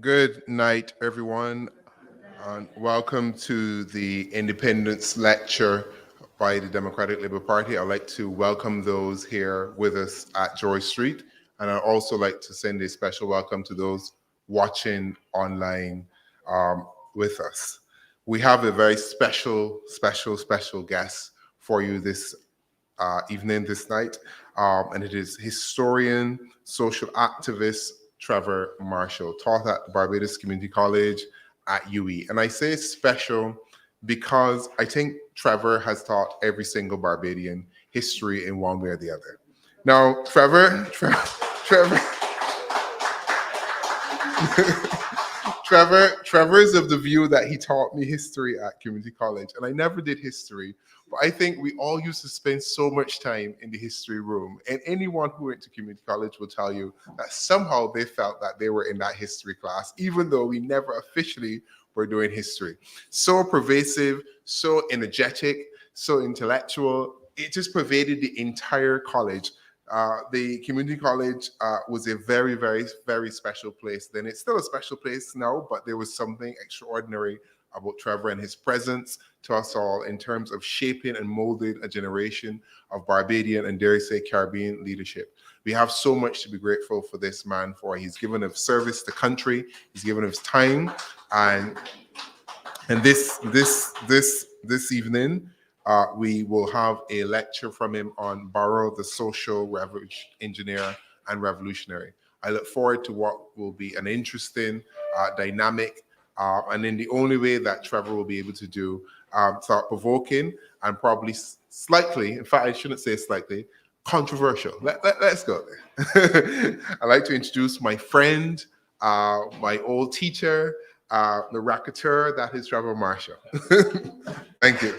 Good night, everyone, and welcome to the Independence Lecture by the Democratic Labour Party. I'd like to welcome those here with us at George Street, and I'd also like to send a special welcome to those watching online with us. We have a very special guest for you this evening, this night, and it is historian, social activist Trevor Marshall, taught at Barbados Community College at UE. And I say special because I think Trevor has taught every single Barbadian history in one way or the other. Now, Trevor, Trevor is of the view that he taught me history at community college, and I never did history. But I think we all used to spend so much time in the history room, and anyone who went to community college will tell you that somehow they felt that they were in that history class, even though we never officially were doing history. So pervasive, so energetic, so intellectual. It just pervaded the entire college. The community college was a very special place then. It's still a special place now, but there was something extraordinary about Trevor and his presence to us all in terms of shaping and molding a generation of Barbadian and, dare I say, Caribbean leadership. We have so much to be grateful for this man for. He's given of service to country, he's given of his time, and this evening, we will have a lecture from him on Barrow, the social engineer and revolutionary. I look forward to what will be an interesting, dynamic, and in the only way that Trevor will be able to do, thought-provoking and probably slightly, in fact, I shouldn't say slightly, controversial. Let's go there. I'd like to introduce my friend, my old teacher, the racketeur, that is Trevor Marshall. Thank you.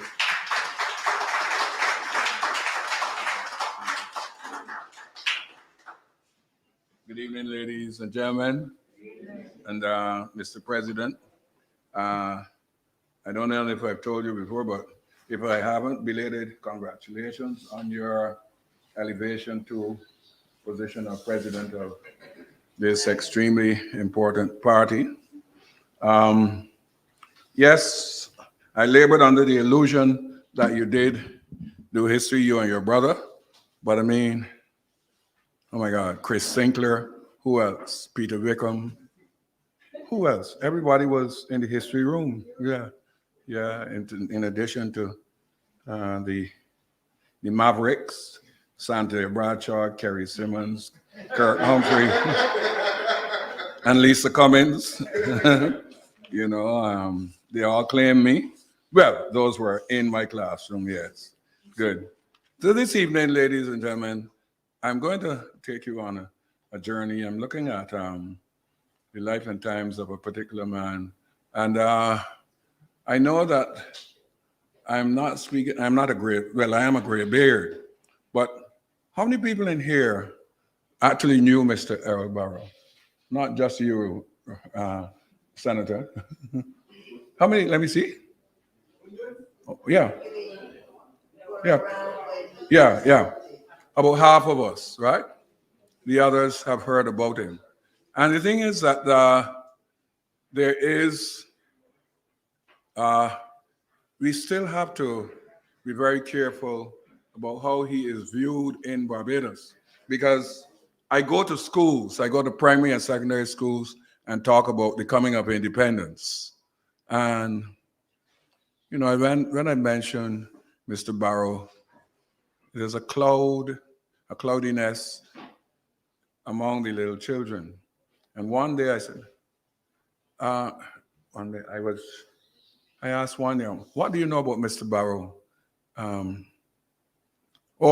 Good evening, ladies and gentlemen, and Mr. President. I don't know if I've told you before, but if I haven't, belated congratulations on your elevation to position of president of this extremely important party. Yes, I labored under the illusion that you did do history, you and your brother, but I mean, oh my God, Chris Sinclair, who else? Peter Wickham, who else? Everybody was in the history room. Yeah. In addition to the Mavericks, Santa Bradshaw, Kerry Simmons, Kirk Humphrey, and Lisa Cummins. They all claim me. Well, those were in my classroom, yes. Good. So this evening, ladies and gentlemen, I'm going to take you on a journey. I'm looking at the life and times of a particular man. And I know that I am a gray beard, but how many people in here actually knew Mr. Errol Barrow? Not just you, Senator. How many? Let me see. Oh, yeah. About half of us, right? The others have heard about him. And the thing is that there is, we still have to be very careful about how he is viewed in Barbados. Because I go to schools, I go to primary and secondary schools and talk about the coming of independence. And, when I mention Mr. Barrow, there's a cloudiness among the little children. And one day I said, I asked one young, what do you know about Mr. Barrow?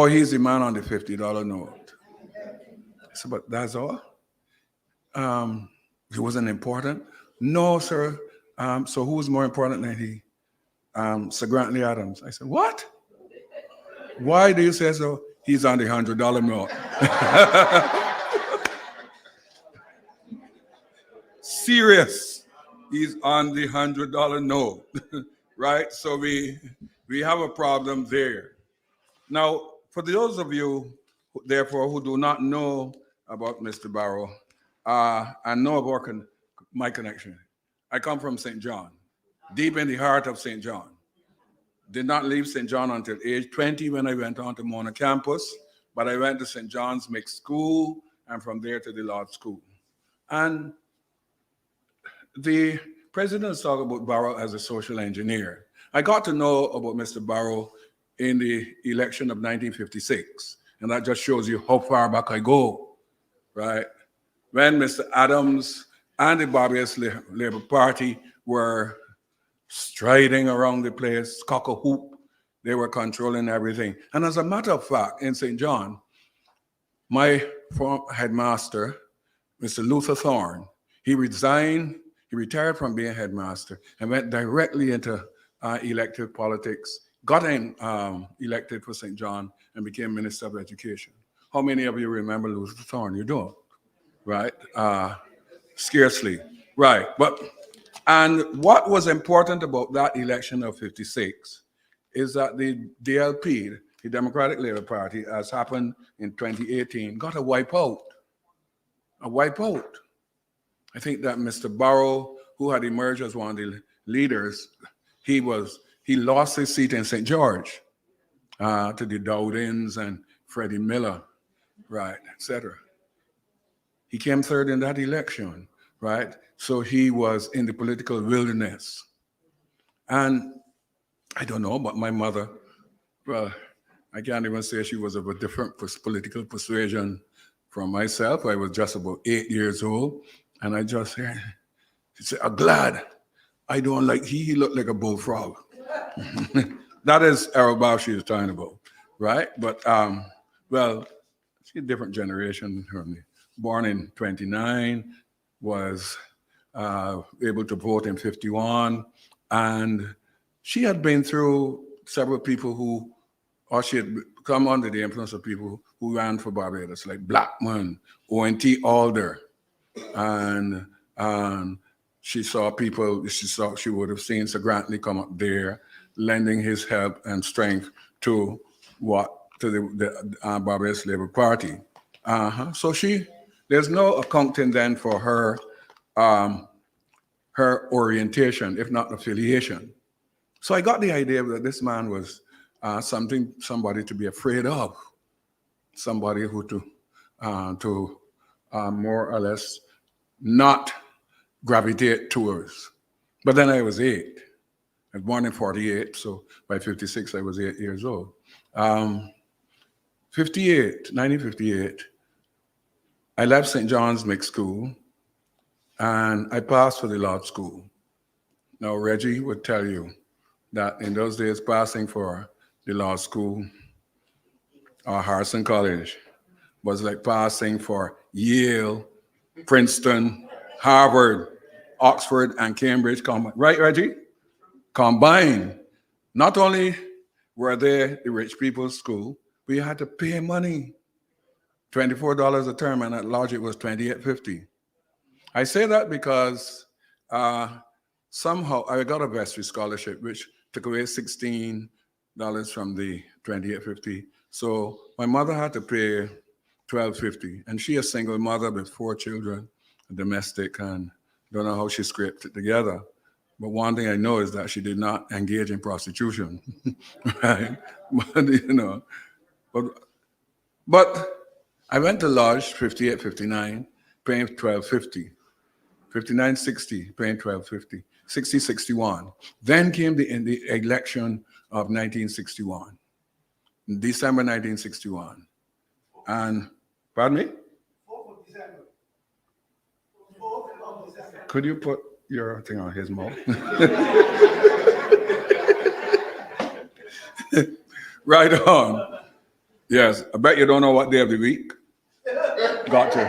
He's the man on the $50 note. I said, but that's all? He wasn't important? No, sir. So who was more important than he? Sir Grantley Adams. I said, what? Why do you say so? He's on the $100 note. Serious. He's on the $100 note, right? So we have a problem there. Now, for those of you, therefore, who do not know about Mr. Barrow, and know about my connection. I come from St. John, deep in the heart of St. John. Did not leave St. John until age 20 when I went on to Mona campus, but I went to St. John's Mixed School and from there to the Law School. And the president talked about Barrow as a social engineer. I got to know about Mr. Barrow in the election of 1956, and that just shows you how far back I go, right? When Mr. Adams and the Barbados Labour Party were striding around the place, cock-a-hoop, they were controlling everything. And as a matter of fact, in St. John, my former headmaster, Mr. Luther Thorne, he retired from being headmaster and went directly into elective politics, got elected for St. John and became Minister of Education. How many of you remember Luther Thorne? You don't, right? Scarcely, right. And what was important about that election of 56 is that the DLP, the Democratic Labour Party, as happened in 2018, got a wipeout. A wipeout. I think that Mr. Barrow, who had emerged as one of the leaders, he lost his seat in St. George to the Dowdins and Freddie Miller, right, etc. He came third in that election, right? So he was in the political wilderness. And I don't know, but my mother, well, I can't even say she was of a different political persuasion from myself. I was just about 8 years old. And I just heard, she said, I'm glad I don't like, he looked like a bullfrog. That is Arabah she was talking about, right? But, well, she's a different generation from me. Born in 29, was able to vote in 51. And she had been through several people or she had come under the influence of people who ran for Barbados, like Blackman, O.N.T. Alder. And she saw people, she would have seen Sir Grantley come up there, lending his help and strength to the Barbados Labour Party. So there's no accounting then for her orientation, if not affiliation. So I got the idea that this man was somebody to be afraid of, somebody who to more or less not gravitate towards. But then I was 8. I was born in 48, so by 56 I was 8 years old. 1958, I left St. John's Mixed School and I passed for the law school. Now Reggie would tell you that in those days passing for the law school or Harrison College was like passing for Yale, Princeton, Harvard, Oxford, and Cambridge combined. Right, Reggie? Combined. Not only were they the rich people's school, we had to pay money. $24 a term, and at large it was $28.50. I say that because somehow I got a Vestry scholarship, which took away $16 from the $28.50. So my mother had to pay $12.50, and she a single mother with 4 children, domestic, and don't know how she scraped it together. But one thing I know is that she did not engage in prostitution, right? But I went to Lodge 58, 59, paying $12.50. 59, 60, paying $12.50. 60, 61. Then came the election of 1961, December 1961. And, pardon me? 4th of December. 4th of December. Could you put your thing on his mouth? Right on. Yes, I bet you don't know what day of the week. Gotcha.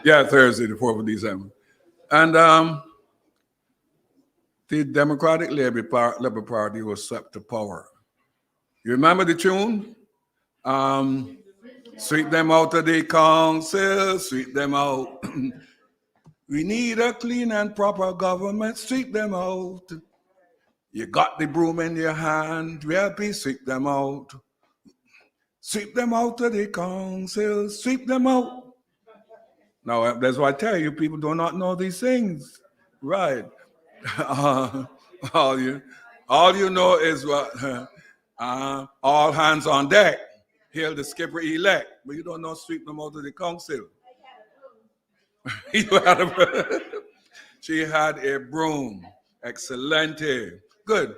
Yeah, Thursday, the 4th of December. And the Democratic Labour Party was swept to power. You remember the tune? Sweep them out of the council, sweep them out. We need a clean and proper government, sweep them out. You got the broom in your hand, we'll sweep them out. Sweep them out of the council, sweep them out. Now, that's why I tell you, people do not know these things. Right. Uh, all, you, all you know is what all hands on deck. Hail the skipper elect. But you don't know sweep them out of the council. You had a, she had a broom. Excellente. Good.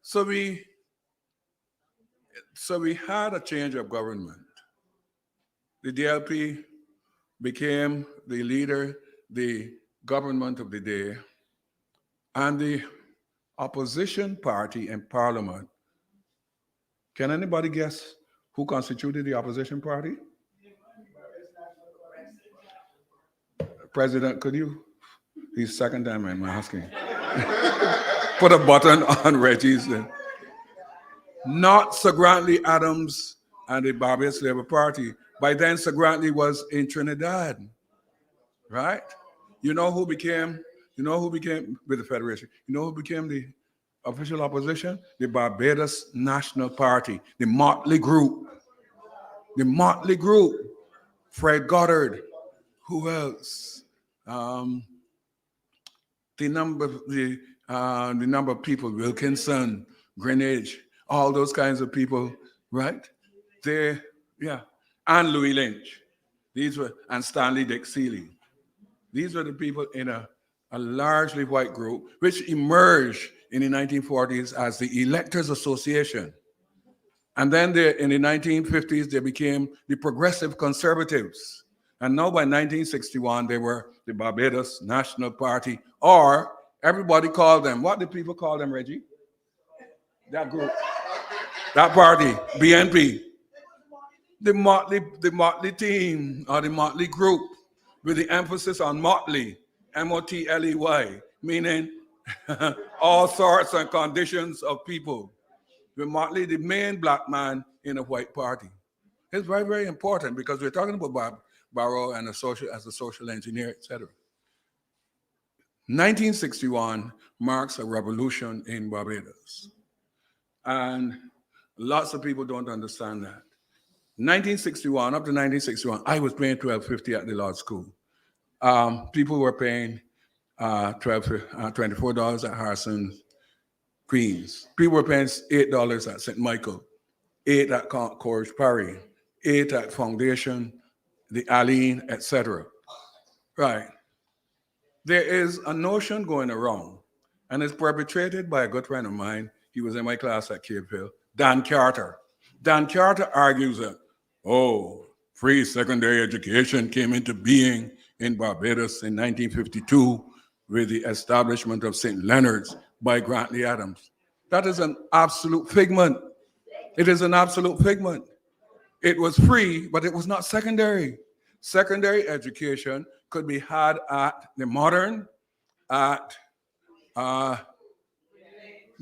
So we had a change of government. The DLP became the leader, the government of the day, and the opposition party in parliament. Can anybody guess who constituted the opposition party? President, could you? He's second time I'm asking. Put a button on Reggie's. Not Sir Grantley Adams and the Barbados Labour Party. By then, Sir Grantley was in Trinidad, right? You know who became with the Federation? You know who became the official opposition? The Barbados National Party, the motley group. The motley group. Fred Goddard. Who else? The number of people, Wilkinson, Greenwich, all those kinds of people, right? And Louis Lynch. And Stanley Dick Seeley. These were the people in a largely white group, which emerged in the 1940s as the Electors Association. And then in the 1950s, they became the Progressive Conservatives. And now by 1961, they were the Barbados National Party, or everybody called them, what did people call them, Reggie? That group, that party, BNP. The motley team, or the motley group, with the emphasis on motley, M-O-T-L-E-Y, meaning all sorts and conditions of people. The motley, the main black man in a white party. It's very, very important because we're talking about Barrow and as a social engineer, etc. 1961 marks a revolution in Barbados. And lots of people don't understand that. 1961, up to 1961, I was paying $12.50 at the law school. People were paying $24 at Harrison Queens. People were paying $8 at St. Michael, $8 at Courage Parry, $8 at Foundation, the Aline, etc. Right. There is a notion going around, and it's perpetrated by a good friend of mine. He was in my class at Cave Hill, Dan Carter. Dan Carter argues that, free secondary education came into being in Barbados in 1952 with the establishment of St. Leonard's by Grantley Adams. That is an absolute figment. It is an absolute figment. It was free, but it was not secondary. Secondary education could be had at the Modern, at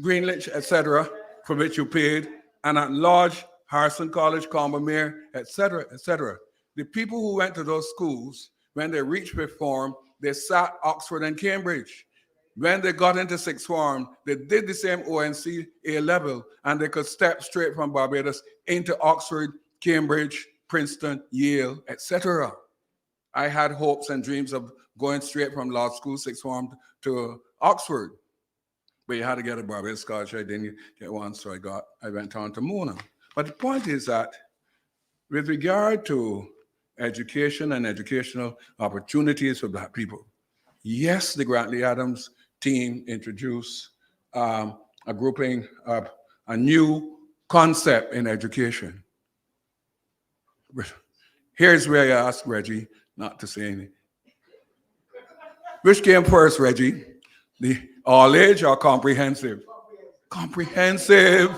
Greenwich, etc., for which you paid, and at Lodge, Harrison College, Combermere, etc., etc. The people who went to those schools, when they reached fifth form, they sat Oxford and Cambridge. When they got into sixth form, they did the same ONC A level, and they could step straight from Barbados into Oxford, Cambridge, Princeton, Yale, etc. I had hopes and dreams of going straight from law school, sixth form, to Oxford. But you had to get a Barbados scholarship. I didn't get one, so I went on to Mona. But the point is that with regard to education and educational opportunities for Black people, yes, the Grantley Adams team introduced a grouping of a new concept in education. Here's where I ask Reggie not to say anything. Which came first, Reggie? The all age or comprehensive? Comprehensive.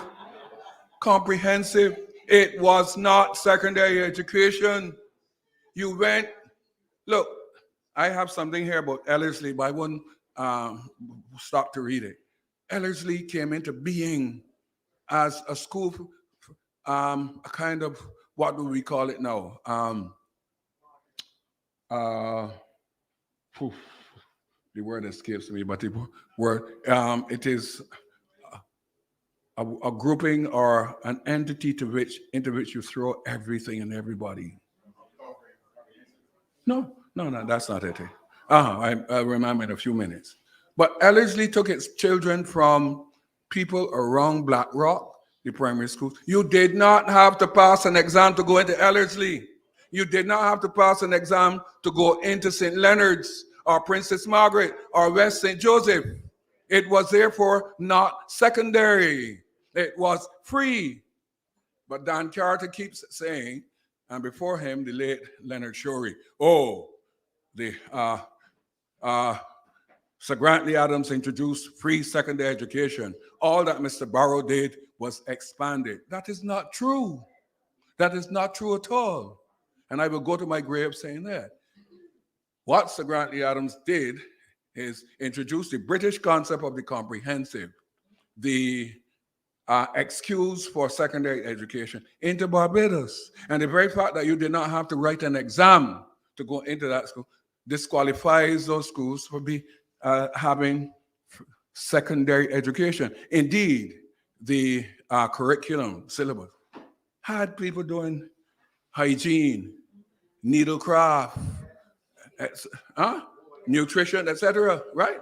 Comprehensive. It was not secondary education. You went, look, I have something here about Ellerslie, but I wouldn't stop to read it. Ellerslie came into being as a school, a kind of, what do we call it now? The word escapes me, but the word, it is a grouping or an entity into which you throw everything and everybody. No, No, that's not it. I'll remember in a few minutes. But Ellerslie took its children from people around Black Rock, the primary school. You did not have to pass an exam to go into Ellerslie. You did not have to pass an exam to go into St. Leonard's or Princess Margaret or West St. Joseph. It was therefore not secondary. It was free. But Dan Carter keeps saying, and before him, the late Leonard Shorey, the Sir Grantley Adams introduced free secondary education. All that Mr. Barrow did was expand it. That is not true. That is not true at all. And I will go to my grave saying that. What Sir Grantley Adams did is introduce the British concept of the comprehensive, the excuse for secondary education into Barbados. And the very fact that you did not have to write an exam to go into that school disqualifies those schools for having secondary education. Indeed, the curriculum syllabus had people doing hygiene, needlecraft, nutrition, etc., right?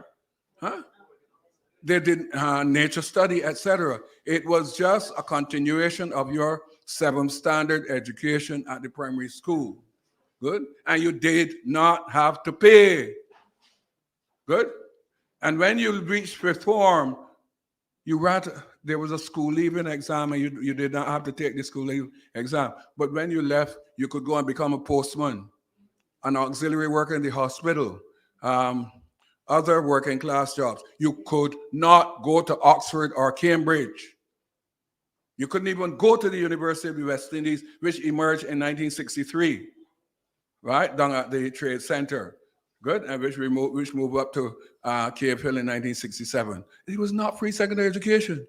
They did nature study, etc. It was just a continuation of your 7th standard education at the primary school. Good? And you did not have to pay. Good? And when you reached 5th form, there was a school leaving exam and you did not have to take the school leaving exam. But when you left, you could go and become a postman, an auxiliary worker in the hospital, other working class jobs. You could not go to Oxford or Cambridge. You couldn't even go to the University of the West Indies, which emerged in 1963, right, down at the Trade Center. Good, and which moved up to Cave Hill in 1967. It was not free secondary education.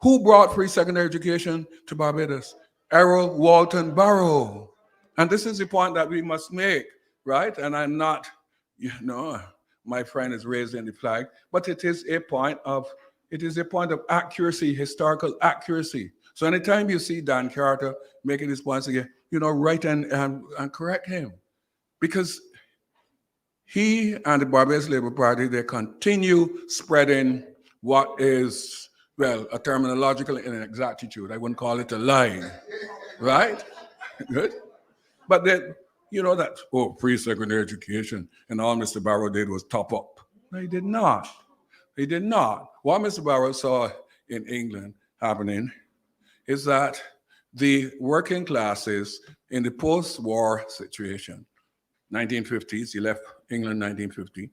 Who brought free secondary education to Barbados? Errol Walton Barrow. And this is the point that we must make, right? And I'm not, my friend is raising the flag, but it is a point of accuracy, historical accuracy. So anytime you see Dan Carter making these points again, write and correct him, because he and the Barbados Labour Party, they continue spreading what is, a terminological inexactitude. I wouldn't call it a lie, right? Good. But then, free secondary education, and all Mr. Barrow did was top up. No, he did not. He did not. What Mr. Barrow saw in England happening is that the working classes in the post-war situation, 1950s, he left England in 1950,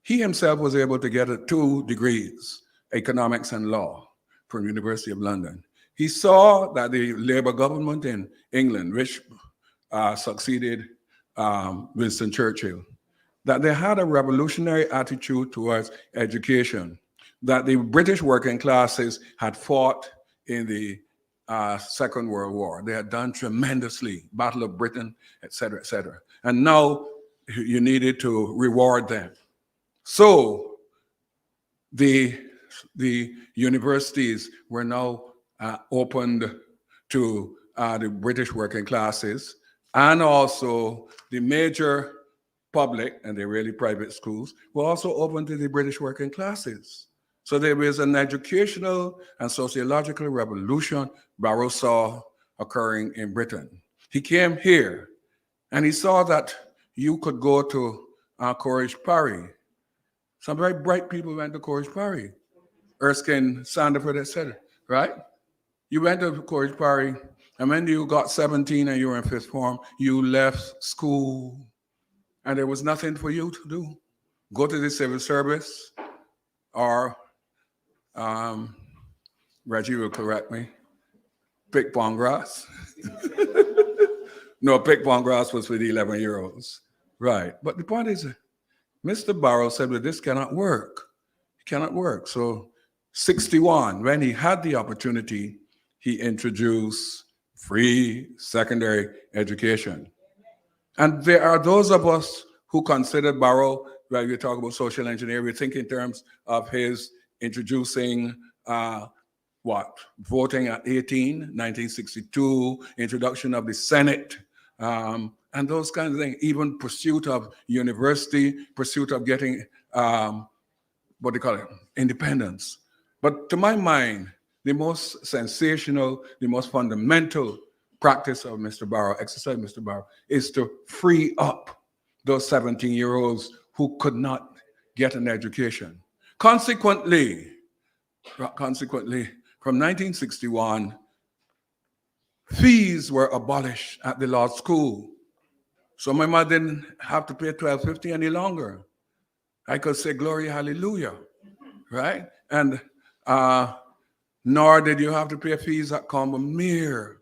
he himself was able to get 2 degrees, economics and law, from University of London. He saw that the Labour government in England, which succeeded Winston Churchill, that they had a revolutionary attitude towards education, that the British working classes had fought in the Second World War. They had done tremendously, Battle of Britain, etc., etc. And now you needed to reward them. So the universities were now opened to the British working classes, and also the major public and the really private schools were also open to the British working classes. So there was an educational and sociological revolution Barrow saw occurring in Britain. He came here and he saw that you could go to Cornish Parry. Some very bright people went to Cornish Parry, Erskine, Sanderford, etc., right? You went to Cornish Parry, and when you got 17 and you were in 5th form, you left school, and there was nothing for you to do. Go to the civil service, or Reggie will correct me, pick palm grass. No, pick palm grass was for the 11-year-olds. Right. But the point is, Mr. Barrow said, well, this cannot work. It cannot work. So 61, when he had the opportunity, he introduced free secondary education. And there are those of us who consider Barrow, when we talk about social engineering, we think in terms of his introducing voting at 18, 1962, introduction of the Senate, and and those kinds of things, even pursuit of university, pursuit of getting, what do you call it, independence. But to my mind, the most sensational, the most fundamental practice of Mr. Barrow, exercise Mr. Barrow, is to free up those 17-year-olds who could not get an education. Consequently, from 1961, fees were abolished at the law school. So my mother didn't have to pay $12.50 any longer. I could say glory, hallelujah, right? And nor did you have to pay fees at Combermere.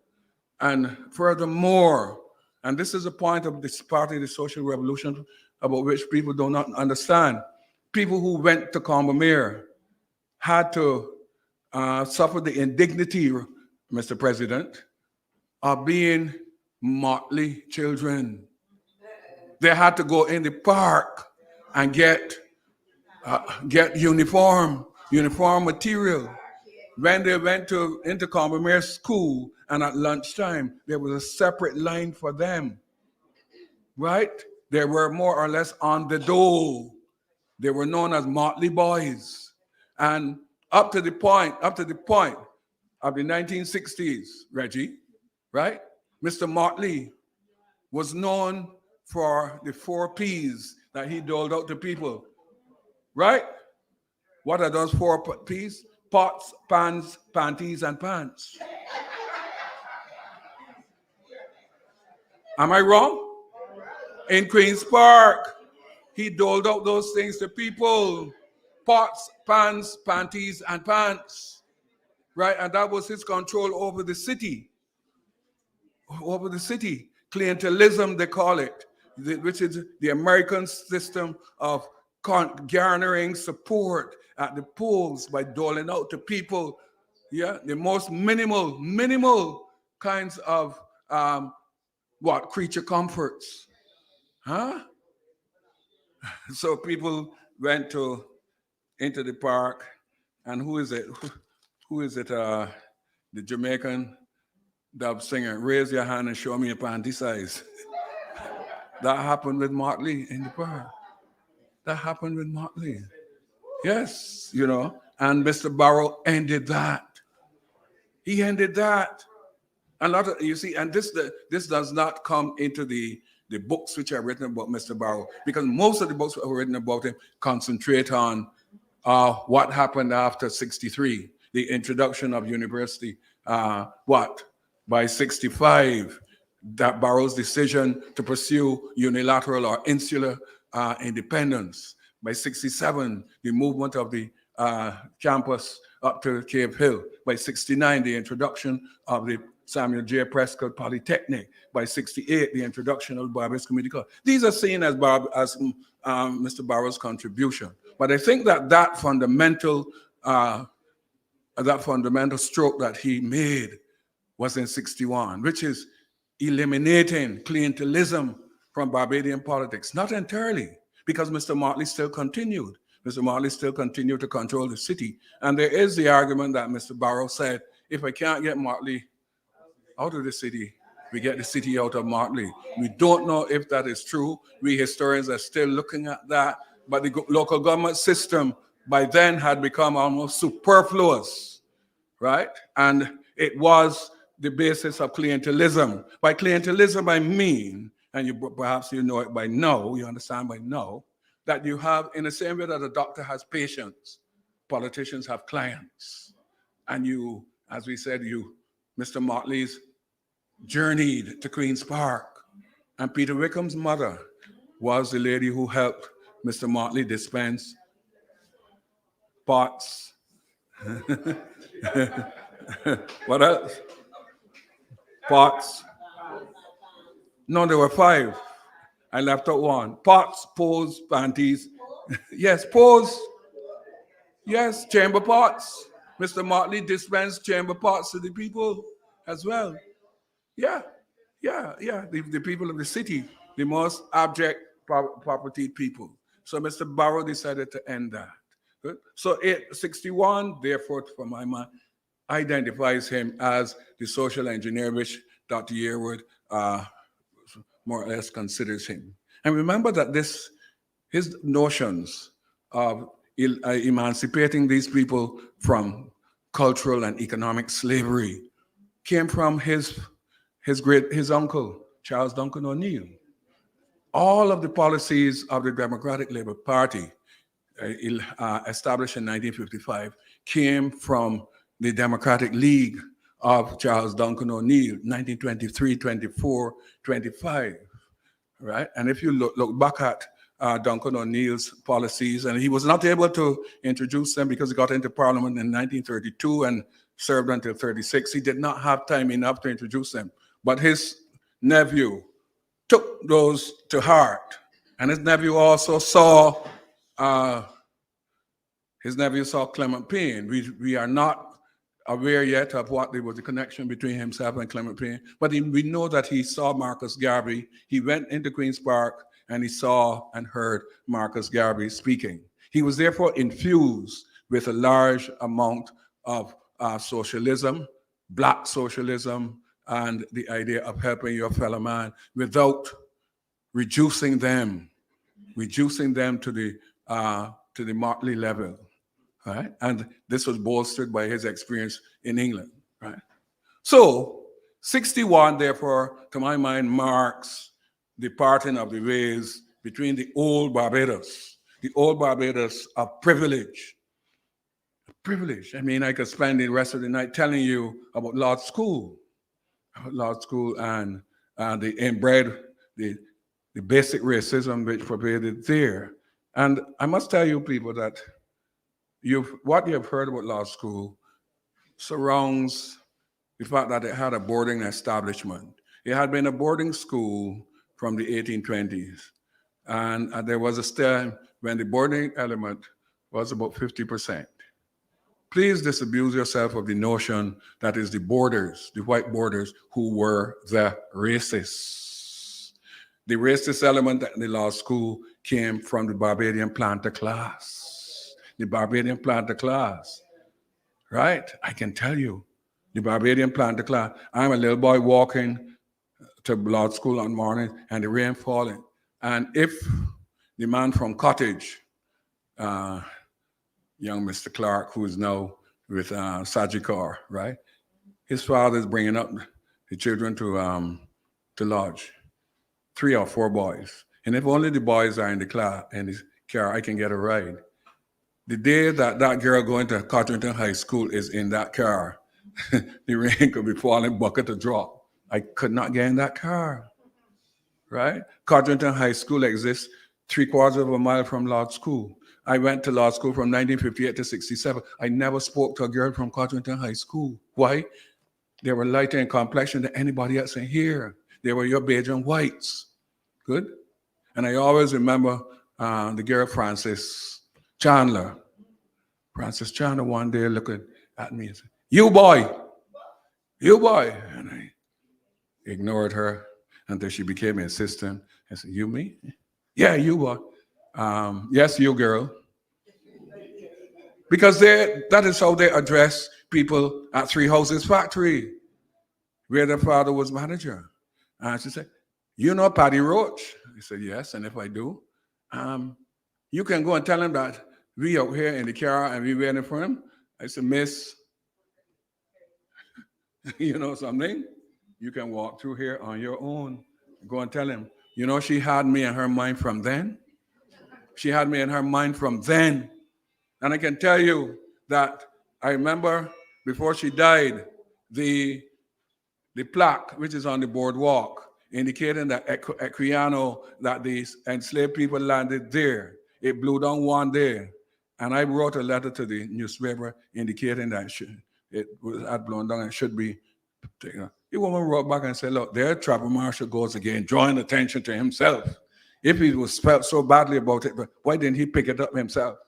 And furthermore, and this is a point of this part of the social revolution about which people do not understand, people who went to Combermere had to suffer the indignity, Mr. President, of being motley children. They had to go in the park and get uniform material. When they went into Combermere School, and at lunchtime, there was a separate line for them, right? They were more or less on the dole. They were known as motley boys. And up to the point of the 1960s, Reggie, right? Mr. Motley was known for the 4 P's that he doled out to people, right? What are those 4 P's? Pots, pans, panties, and pants. Am I wrong? In Queen's Park, he doled out those things to people. Pots, pans, panties, and pants. Right? And that was his control over the city. Over the city. Clientelism, they call it, which is the American system of garnering support at the polls by doling out to people, the most minimal kinds of creature comforts, huh? So people went into the park, and who is it? The Jamaican dub singer. Raise your hand and show me your panty size. That happened with Motley in the park. That happened with Motley. Yes, and Mr. Barrow ended that. He ended that. A lot of, you see, and this does not come into the books which are written about Mr. Barrow, because most of the books that were written about him concentrate on what happened after 63, the introduction of university. By 65, that Barrow's decision to pursue unilateral or insular independence. By 67, the movement of the campus up to Cave Hill. By 69, the introduction of the Samuel J. Prescott Polytechnic. By 68, the introduction of the Barbados Community College. These are seen as Mr. Barrow's contribution. But I think that fundamental stroke that he made was in 61, which is eliminating clientelism from Barbadian politics. Not entirely, because Mr. Motley still continued. Mr. Motley still continued to control the city. And there is the argument that Mr. Barrow said, if I can't get Motley out of the city, we get the city out of Motley. We don't know if that is true. We historians are still looking at that. But the local government system by then had become almost superfluous, right? And it was the basis of clientelism. By clientelism, I mean, and perhaps you know it by now, you understand by now, that you have, in the same way that a doctor has patients, politicians have clients. And you, as we said, Mr. Motley's journeyed to Queen's Park. And Peter Wickham's mother was the lady who helped Mr. Motley dispense pots. What else? Pots. No, there were 5. I left out 1. Pots, pots, panties. Yes, pots. Yes, chamber pots. Mr. Motley dispensed chamber pots to the people as well. Yeah. The people of the city, the most abject property people. So Mr. Barrow decided to end that. Good. So 61, therefore, for my mind, identifies him as the social engineer, which Dr. Yearwood more or less considers him. And remember that his notions of emancipating these people from cultural and economic slavery came from his uncle, Charles Duncan ONeill. All of the policies of the Democratic Labour Party established in 1955 came from the Democratic League of Charles Duncan ONeill, 1923, 24, 25, right? And if you look back at Duncan ONeill's policies, and he was not able to introduce them because he got into Parliament in 1932 and served until 36. He did not have time enough to introduce them. But his nephew took those to heart. And his nephew also saw Clement Payne. We are not aware yet of what was the connection between himself and Clement Payne, but we know that he saw Marcus Garvey. He went into Queen's Park and he saw and heard Marcus Garvey speaking. He was therefore infused with a large amount of socialism, black socialism, and the idea of helping your fellow man without reducing them to the motley level. Right? And this was bolstered by his experience in England. Right? So 61, therefore, to my mind, marks the parting of the ways between the old Barbados of privilege. Privilege. I mean, I could spend the rest of the night telling you about Law School and the inbred, the basic racism which pervaded there. And I must tell you people that what you have heard about Law School surrounds the fact that it had a boarding establishment. It had been a boarding school from the 1820s. And there was a time when the boarding element was about 50%. Please disabuse yourself of the notion that is the boarders, the white boarders, who were the racists. The racist element in the Law School came from the Barbadian planter class. The Barbadian planter class, right? I can tell you, the Barbadian planter class. I'm a little boy walking to Law School on morning and the rain falling. And if the man from Cottage, young Mr. Clark, who is now with Sagicor, right? His father is bringing up the children to lodge, 3 or 4 boys. And if only the boys are in the car, I can get a ride. The day that girl going to Cottington High School is in that car, the rain could be falling, bucket to drop. I could not get in that car, right? Cottington High School exists 3/4 of a mile from Law School. I went to Law School from 1958 to 67. I never spoke to a girl from Cottington High School. Why? They were lighter in complexion than anybody else in here. They were your beige and whites. Good? And I always remember the girl Frances Chandler. Frances Chandler one day looking at me and said, you boy. And I ignored her until she became insistent. I said, you me? Yeah, you boy. Yes, you girl. Because that is how they address people at Three Houses Factory, where their father was manager. And she said, you know Paddy Roach? I said, yes, and if I do, you can go and tell him that we out here in the car and we waiting for him. I said, miss, you know something? You can walk through here on your own. Go and tell him. You know, she had me in her mind from then. She had me in her mind from then. And I can tell you that I remember before she died, the plaque, which is on the boardwalk, indicating that Equiano, that the enslaved people landed there. It blew down one day. And I wrote a letter to the newspaper indicating that it had blown down and should be taken. The woman wrote back and said, look, there Trevor Marshall goes again, drawing attention to himself. If he was felt so badly about it, why didn't he pick it up himself?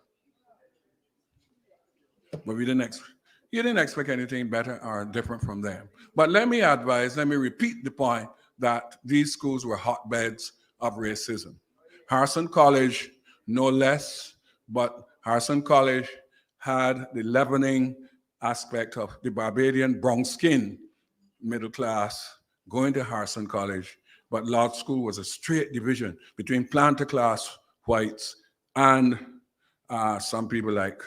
But you didn't expect anything better or different from them. But let me repeat the point that these schools were hotbeds of racism. Harrison College, no less, but Harrison College had the leavening aspect of the Barbadian brown skin middle class going to Harrison College. but Lodge School was a straight division between planter class whites and some people like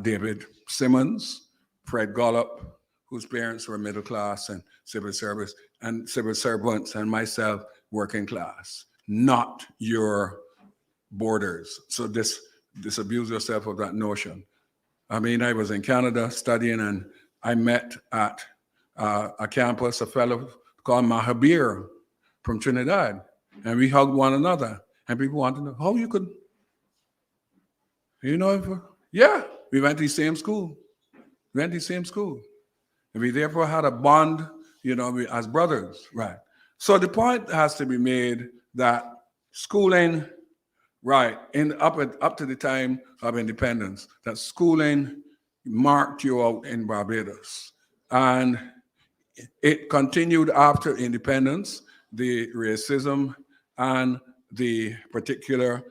David Simmons, Fred Gollop, whose parents were middle class and civil service and civil servants, and myself working class, not your borders. So disabuse yourself of that notion. I mean, I was in Canada studying, and I met at a campus a fellow called Mahabir from Trinidad, and we hugged one another. And people wanted to know how you could, yeah, we went to the same school. And we therefore had a bond, as brothers, right? So the point has to be made that schooling, right, up to the time of independence, that schooling marked you out in Barbados. And it continued after independence, the racism and the particular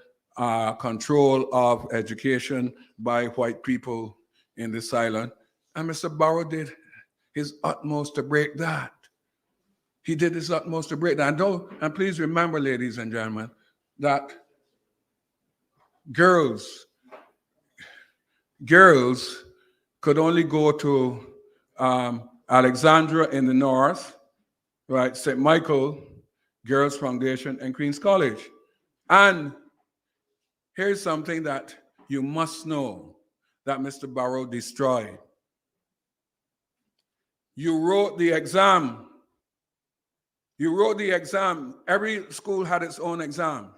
control of education by white people in this island. And Mr. Barrow did his utmost to break that. He did his utmost to break that. And please remember, ladies and gentlemen, that girls could only go to Alexandra in the north, right, St. Michael Girls Foundation and Queen's College. And here's something that you must know that Mr. Barrow destroyed. You wrote the exam. Every school had its own exam.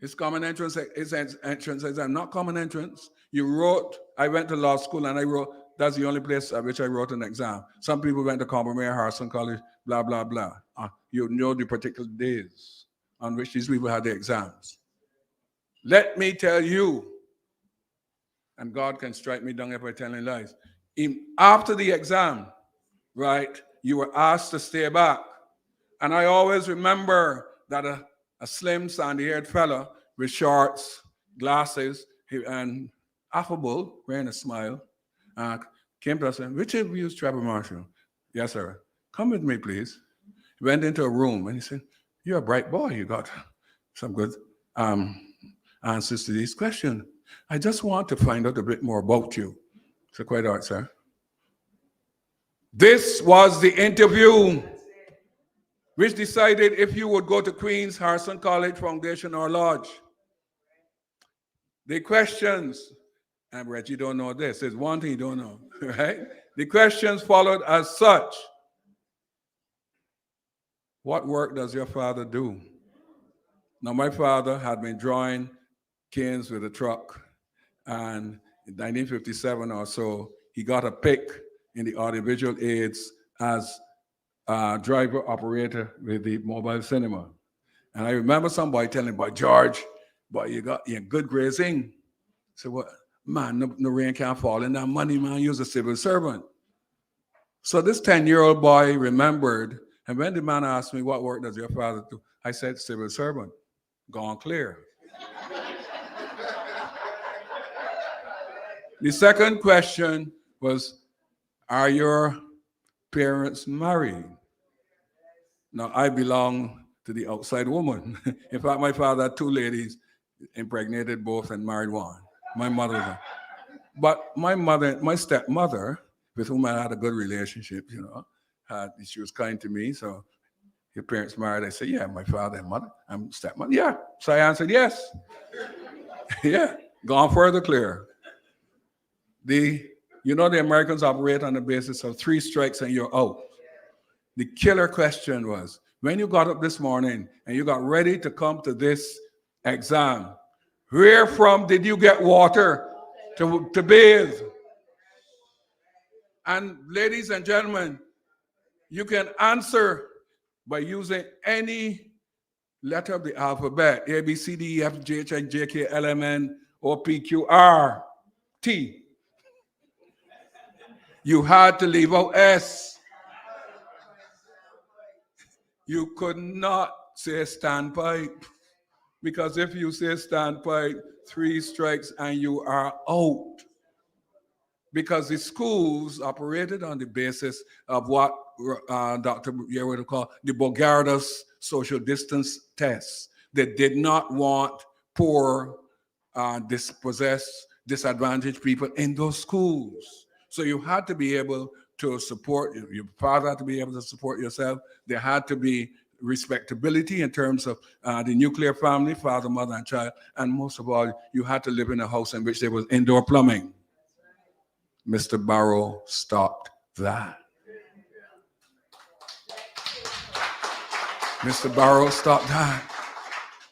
It's common entrance, it's entrance exam, not common entrance. I went to law school and I wrote, that's the only place at which I wrote an exam. Some people went to Combermere, Harrison College, blah, blah, blah. You know the particular days on which these people had the exams. Let me tell you, and God can strike me down if I tell any lies. After the exam, right, you were asked to stay back. And I always remember that a slim, sandy-haired fella with shorts, glasses, and affable, wearing a smile, came to us and said, "Which of you is Trevor Marshall?" "Yes, sir." "Come with me, please." He went into a room and he said, "You're a bright boy. You got some good answers to these questions. I just want to find out a bit more about you." I said, "Quite all right, sir." This was the interview which decided if you would go to Queen's, Harrison College, Foundation, or Lodge. The questions, and Brett, you don't know this. There's one thing you don't know, right? The questions followed as such. What work does your father do? Now, my father had been drawing canes with a truck, and in 1957 or so, he got a pick in the audiovisual aids as driver operator with the mobile cinema. And I remember somebody telling me, "Boy, George, boy, you got your good grazing." I said, "What? Man, no rain can't fall in that money, man. You're a civil servant." So this 10-year-old boy remembered, and when the man asked me, "What work does your father do?" I said, "Civil servant." Gone clear. The second question was, "Are your parents married?" Now, I belong to the outside woman. In fact, my father had two ladies, impregnated both and married one. My mother. But my stepmother, with whom I had a good relationship, she was kind to me. So, "Your parents married?" I said, "Yeah, my father and mother. I'm stepmother." "Yeah." So I answered, "Yes." Yeah, gone further clear. The Americans operate on the basis of 3 strikes and you're out. The killer question was, when you got up this morning and you got ready to come to this exam, where from did you get water to bathe? And ladies and gentlemen, you can answer by using any letter of the alphabet, A, B, C, D, E, F, G, H, I, J, K, L, M, N, O, P, Q, R, T. You had to leave out S. You could not say standpipe, because if you say standpipe, 3 strikes and you are out. because the schools operated on the basis of what Dr. Year would call the Bogardas social distance tests. They did not want poor, dispossessed, disadvantaged people in those schools. So you had to be able to support, your father had to be able to support yourself. There had to be respectability in terms of the nuclear family, father, mother, and child. And most of all, you had to live in a house in which there was indoor plumbing. Mr. Barrow stopped that. Mr. Barrow stopped that.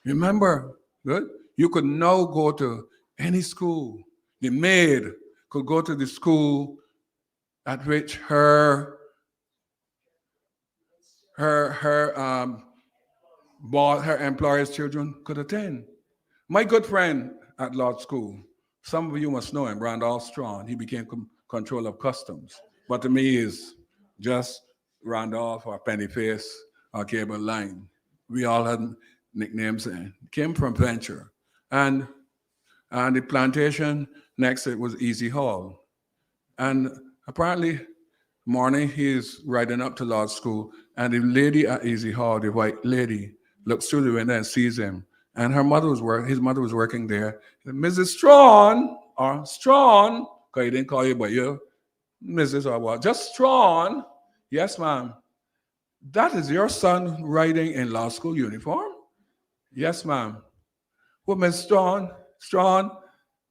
Remember, good? You could now go to any school. The maid could go to the school at which her employer's children could attend. My good friend at law school, some of you must know him, Randall Strong. He became control of customs. But to me, is just Randolph or Pennyface or Cable Line. We all had nicknames. Came from Venture. And the plantation next it was Easy Hall. And apparently, morning he's riding up to law school, and the lady at Easy Hall, the white lady, looks through the window and sees him. And his mother was working there. Mrs. Strong, or Strong, because he didn't call you, but you, Mrs. or what? Just Strong. Yes, ma'am. That is your son riding in law school uniform? Yes, ma'am. Well, Miss Strong,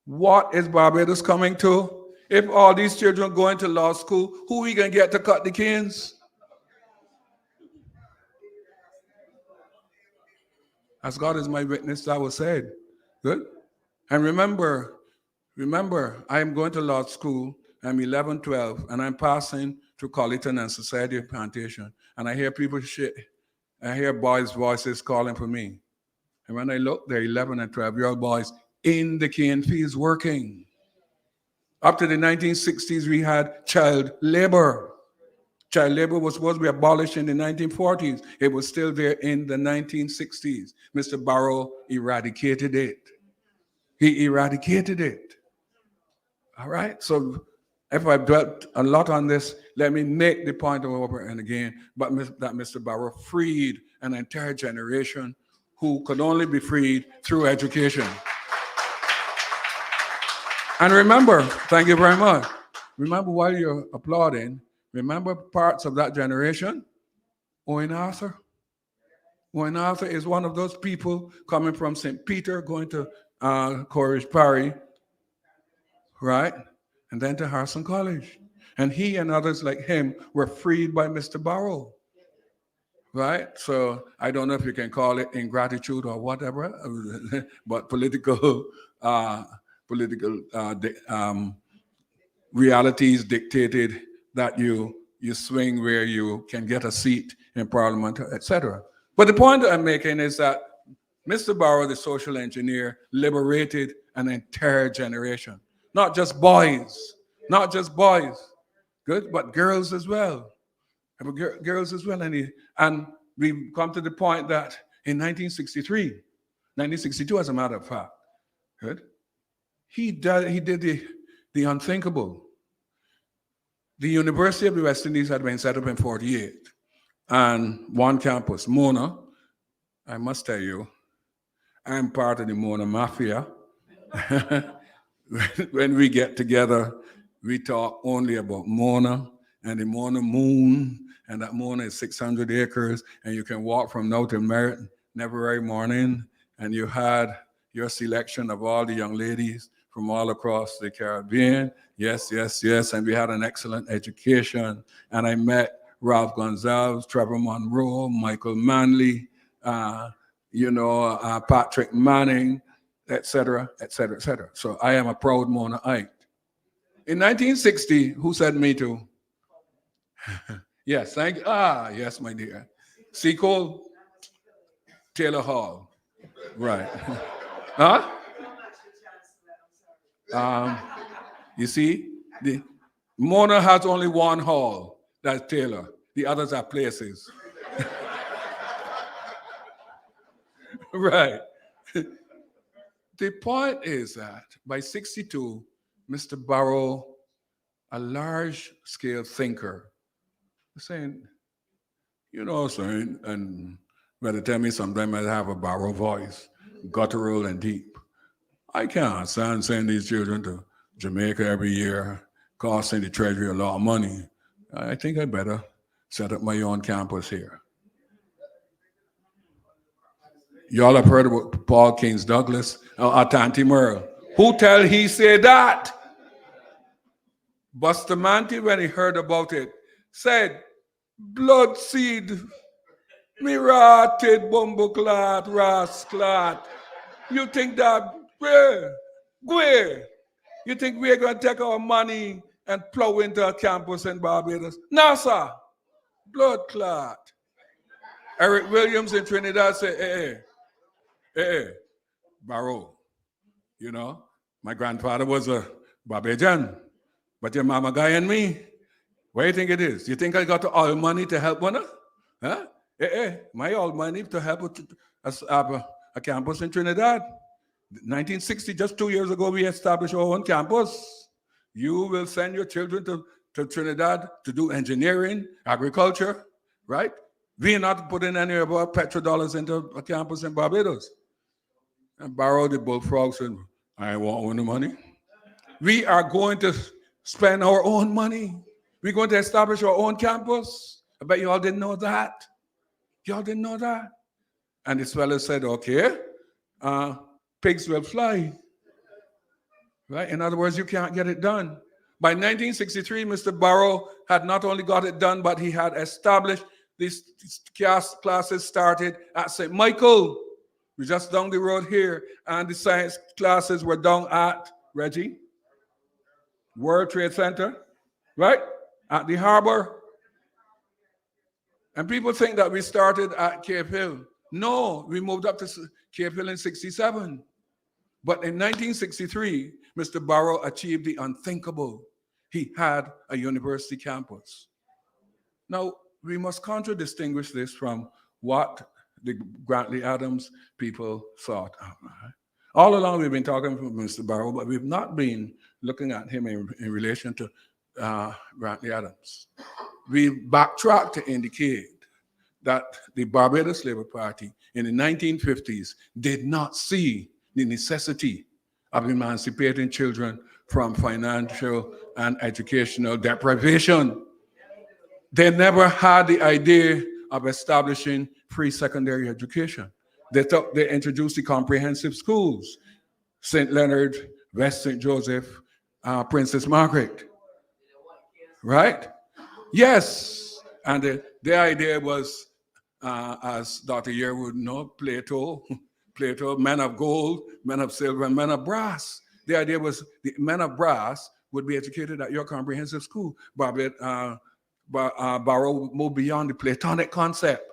what is Barbados coming to? If all these children go into law school, who we gonna get to cut the canes? As God is my witness, that was said. Good. And remember, I am going to law school. I'm 11, 12, and I'm passing through Colleton and Society of Plantation. And I hear people I hear boys' voices calling for me. And when I look, they're 11 and 12-year-old boys in the cane fields working. Up to the 1960s, we had child labor. Child labor was supposed to be abolished in the 1940s. It was still there in the 1960s. Mr. Barrow eradicated it. He eradicated it. All right? So if I've dwelt a lot on this, let me make the point over and again, that Mr. Barrow freed an entire generation who could only be freed through education. And remember, thank you very much. Remember, while you're applauding, remember parts of that generation? ONeill Arthur. ONeill Arthur is one of those people coming from St. Peter, going to Cornish Parry, right? And then to Harrison College. And he and others like him were freed by Mr. Barrow, right? So I don't know if you can call it ingratitude or whatever, but political realities dictated that you swing where you can get a seat in Parliament, etc. But the point that I'm making is that Mr. Barrow, the social engineer, liberated an entire generation. Not just boys, good, but girls as well. Girls as well. And we come to the point that in 1962, as a matter of fact, good, he did the unthinkable. The University of the West Indies had been set up in 1948, and one campus, Mona, I must tell you, I'm part of the Mona Mafia. When we get together, we talk only about Mona and the Mona Moon, and that Mona is 600 acres, and you can walk from now to Merritt every morning, and you had your selection of all the young ladies from all across the Caribbean. Yes, and we had an excellent education, and I met Ralph Gonzalez, Trevor Monroe, Michael Manley, Patrick Manning, etc. So I am a proud Monaite. In 1960, who said me to? Yes, thank you. Yes, my dear. Sequel, Taylor Hall. Right. Huh? You see, the Mona has only one hall, that's Taylor. The others are places. Right. The point is that by 1962, Mr. Barrow a large-scale thinker, saying, saying, and better tell me sometimes I have a Barrow voice, guttural and deep. I can't stand sending these children to Jamaica every year, costing the Treasury a lot of money. I think I better set up my own campus here. Y'all have heard about Paul Kings Douglas or Tanti Merle. Who tell he say that? Bustamante, when he heard about it, said, blood seed, me rotted, bumbleclot, rasclot. You think that, where? You think we're going to take our money and plow into a campus in Barbados? No, sir. Blood clot. Eric Williams in Trinidad said, Barrow, my grandfather was a Barbadian, but your mama guy and me, what do you think it is? You think I got all money to help one? Huh? My all money to help a campus in Trinidad. 1960, just 2 years ago, we established our own campus. You will send your children to Trinidad to do engineering, agriculture, right? We are not putting any of our petrodollars into a campus in Barbados. And Barrow the bullfrog said, I want the money. We are going to spend our own money. We're going to establish our own campus. I bet you all didn't know that. Y'all didn't know that. And this fellow said, okay, pigs will fly. Right? In other words, you can't get it done. By 1963, Mr. Barrow had not only got it done, but he had established these classes started at St. Michael. We're just down the road here. And the science classes were down at, Reggie, World Trade Center, right? At the harbor. And people think that we started at Cape Hill. No, we moved up to Cape Hill in 67. But in 1963, Mr. Barrow achieved the unthinkable. He had a university campus. Now, we must contradistinguish this from what the Grantley Adams people thought. All along, we've been talking about Mr. Barrow, but we've not been looking at him in relation to Grantley Adams. We backtrack to indicate that the Barbados Labour Party in the 1950s did not see the necessity of emancipating children from financial and educational deprivation. They never had the idea of establishing free secondary education. They thought they introduced the comprehensive schools, St. Leonard, West St. Joseph, Princess Margaret. Right? Yes. And the idea was, as Dr. Yearwood know, Plato, men of gold, men of silver, and men of brass. The idea was the men of brass would be educated at your comprehensive school. Barrow moved beyond the Platonic concept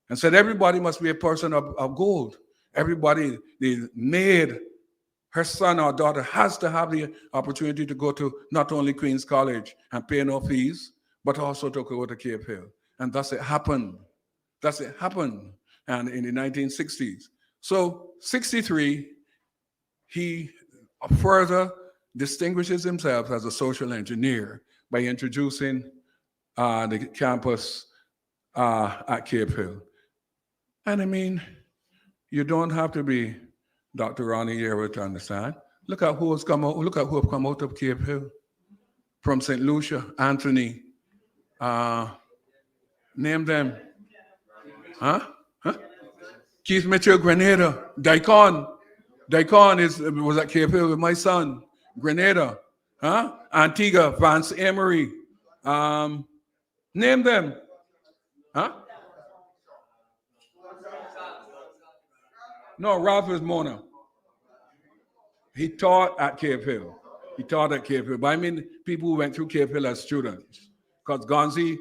and said everybody must be a person of gold. Everybody, the maid, her son or daughter has to have the opportunity to go to not only Queen's College and pay no fees, but also to go to Cape Hill. And thus it happened. And in the 1960s. So 63, he further distinguishes himself as a social engineer by introducing the campus at Cape Hill. And I mean, you don't have to be Dr. Ronnie Yearwood to understand. Look at who have come out of Cape Hill. From St. Lucia, Anthony, name them. Huh? Keith Mitchell, Grenada. Daikon was at Cape Hill with my son. Grenada. Antigua, Vance Emery. Name them. No, Ralph is Mona. He taught at Cape Hill. But I mean, people who went through Cape Hill as students. Because Gonzi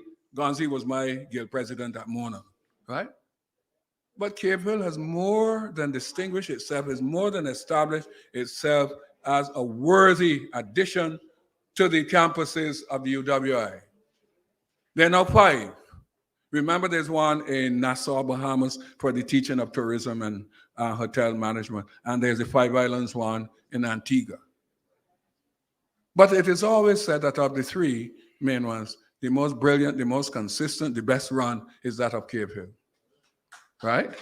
was my guild president at Mona, right? But Cape Hill has more than distinguished itself, has more than established itself as a worthy addition to the campuses of the UWI. There are now 5. Remember, there's one in Nassau, Bahamas for the teaching of tourism and hotel management. And there's the 5 Islands one in Antigua. But it is always said that of the three main ones, the most brilliant, the most consistent, the best run is that of Cave Hill, right?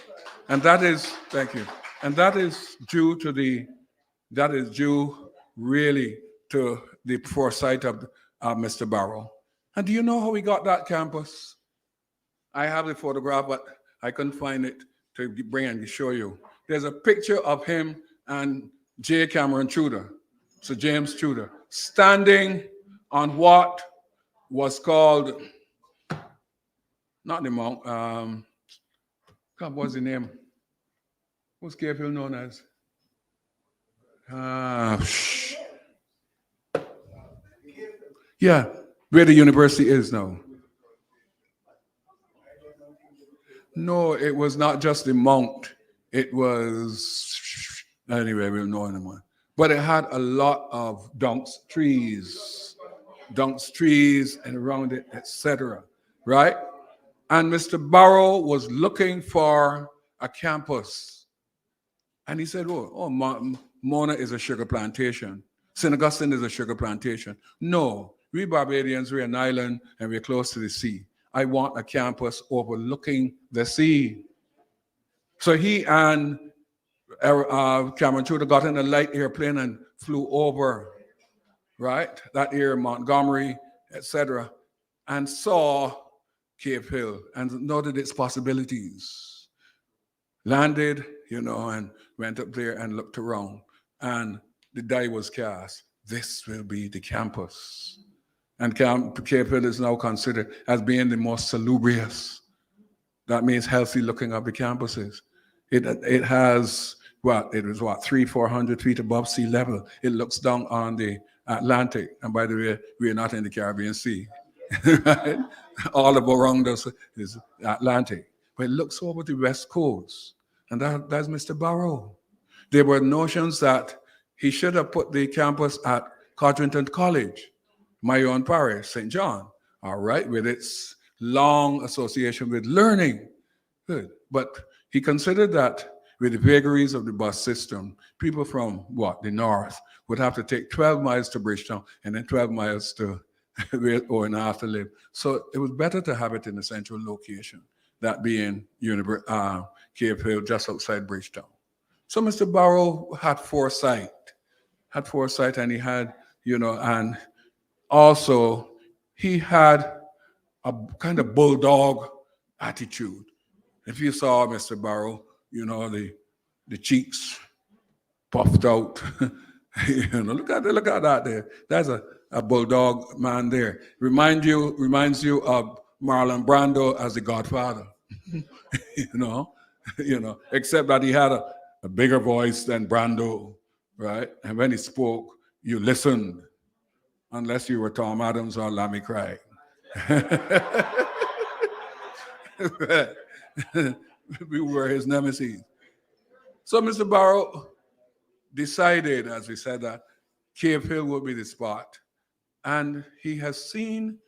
And that is, thank you, and that is due really to the foresight of Mr. Barrow. And do you know how we got that campus? I have the photograph, but I couldn't find it to bring and show you. There's a picture of him and J. Cameron Tudor, Sir James Tudor, standing on what was called, not the Mount, God, what's the name? What's Cave Hill known as? Yeah, where the university is now. No, it was not just the mount. It was, anyway, we'll know anymore. But it had a lot of dunks trees, and around it, etc. Right? And Mr. Barrow was looking for a campus. And he said, Mona is a sugar plantation. St. Augustine is a sugar plantation. No, we Barbadians, we're an island and we're close to the sea. I want a campus overlooking the sea. So he and Cameron Tudor got in a light airplane and flew over, right? That area, Montgomery, etc., and saw Cave Hill and noted its possibilities. Landed, and went up there and looked around. And the die was cast. This will be the campus. And Cave Hill is now considered as being the most salubrious. That means healthy looking of the campuses. It has, it was 300-400 feet above sea level. It looks down on the Atlantic. And by the way, we're not in the Caribbean Sea. Right? All around us is Atlantic. But it looks over the West Coast. And that's Mr. Barrow. There were notions that he should have put the campus at Codrington College, my own parish, St. John, all right, with its long association with learning. Good. But he considered that with the vagaries of the bus system, people from the north would have to take 12 miles to Bridgetown and then 12 miles to where ONeill to live. So it was better to have it in a central location, that being Cave Hill, just outside Bridgetown. So Mr. Barrow had foresight, and he had, and also he had a kind of bulldog attitude. If you saw Mr. Barrow, the cheeks puffed out. Look at that there. That's a bulldog man there. Reminds you of Marlon Brando as the Godfather. Except that he had a bigger voice than Brando, right? And when he spoke, you listened, unless you were Tom Adams or Lammy Craig. We were his nemesis. So Mr. Barrow decided, as we said, that Cave Hill would be the spot. And he has seen,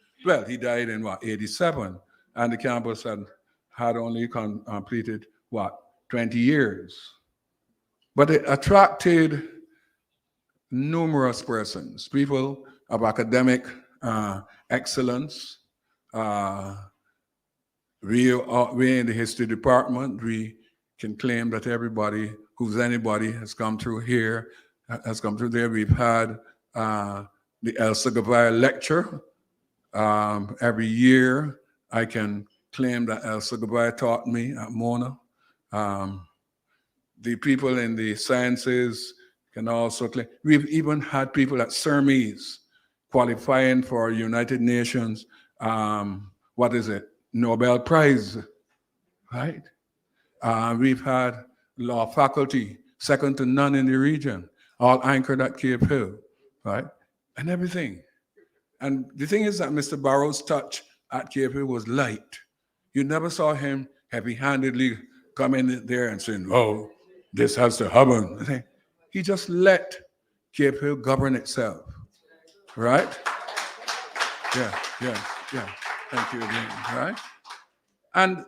he died in 87, and the campus had only completed 20 years. But it attracted numerous persons, people of academic excellence. We in the history department, we can claim that anybody has come through here, has come through there. We've had the Elsa Gavaya lecture. Every year, I can claim that Elsa Gavaya taught me at Mona. The people in the sciences can also claim. We've even had people at CERMES qualifying for United Nations, Nobel Prize, right? We've had law faculty, second to none in the region, all anchored at Cave Hill, right? And everything. And the thing is that Mr. Barrow's touch at Cave Hill was light. You never saw him heavy-handedly come in there and saying, this has to happen. He just let Cave Hill govern itself, right? Yeah. Thank you again, right? And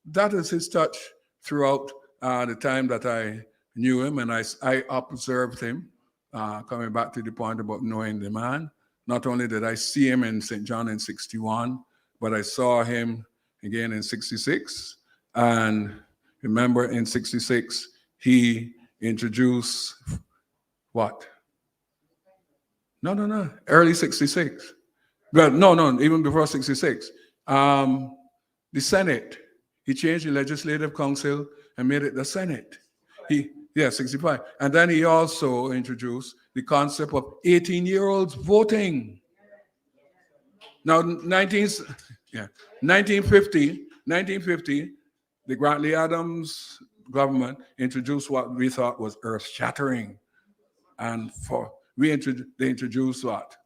that is his touch throughout the time that I knew him, and I observed him coming back to the point about knowing the man, not only did I see him in St. John in 61, but I saw him again in 66. And remember, in 66, he introduced what? No, early 66. Well, no, even before 66. The Senate. He changed the Legislative Council and made it the Senate. 65. And then he also introduced the concept of 18-year-olds voting. Now, 1950, the Grantley Adams government introduced what we thought was earth-shattering. And they introduced what?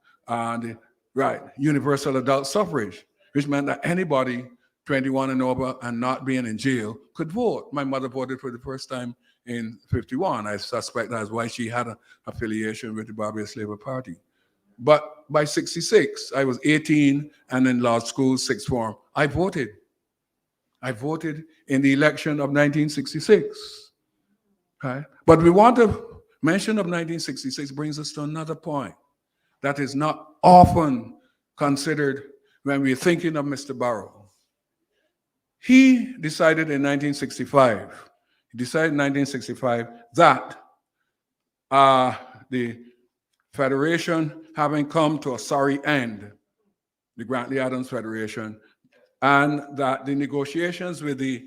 Universal adult suffrage, which meant that anybody 21 and over and not being in jail could vote. My mother voted for the first time in 51. I suspect that's why she had an affiliation with the Barbados Labour Party. But by 66, I was 18 and in law school, sixth form. I voted. I voted in the election of 1966. Right? But we want to mention of 1966 brings us to another point that is not often considered when we're thinking of Mr. Barrow. He decided in 1965 that the Federation having come to a sorry end, the Grantley Adams Federation, and that the negotiations with the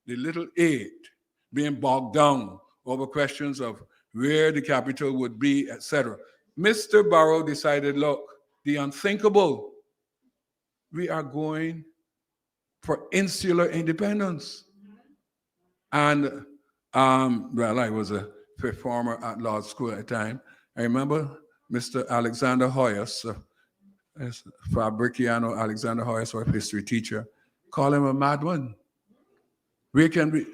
Little Eight being bogged down over questions of where the capital would be, etc. Mr. Barrow decided, look, the unthinkable, we are going for insular independence. And, I was a performer at law school at the time. I remember Mr. Alexander Hoyas, Fabriciano Alexander Hoyas, our history teacher, call him a madman. Where can we?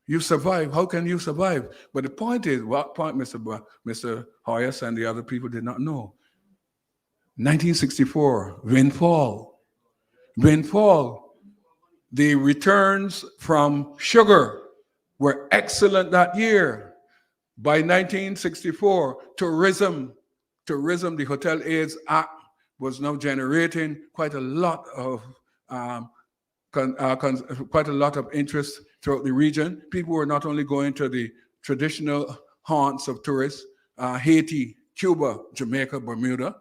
You survive. How can you survive? But the point is, what point Mr. Hoyas and the other people did not know? 1964, windfall. The returns from sugar were excellent that year. By 1964, tourism, the Hotel Aids Act was now generating quite a lot of interest throughout the region. People were not only going to the traditional haunts of tourists, Haiti, Cuba, Jamaica, Bermuda.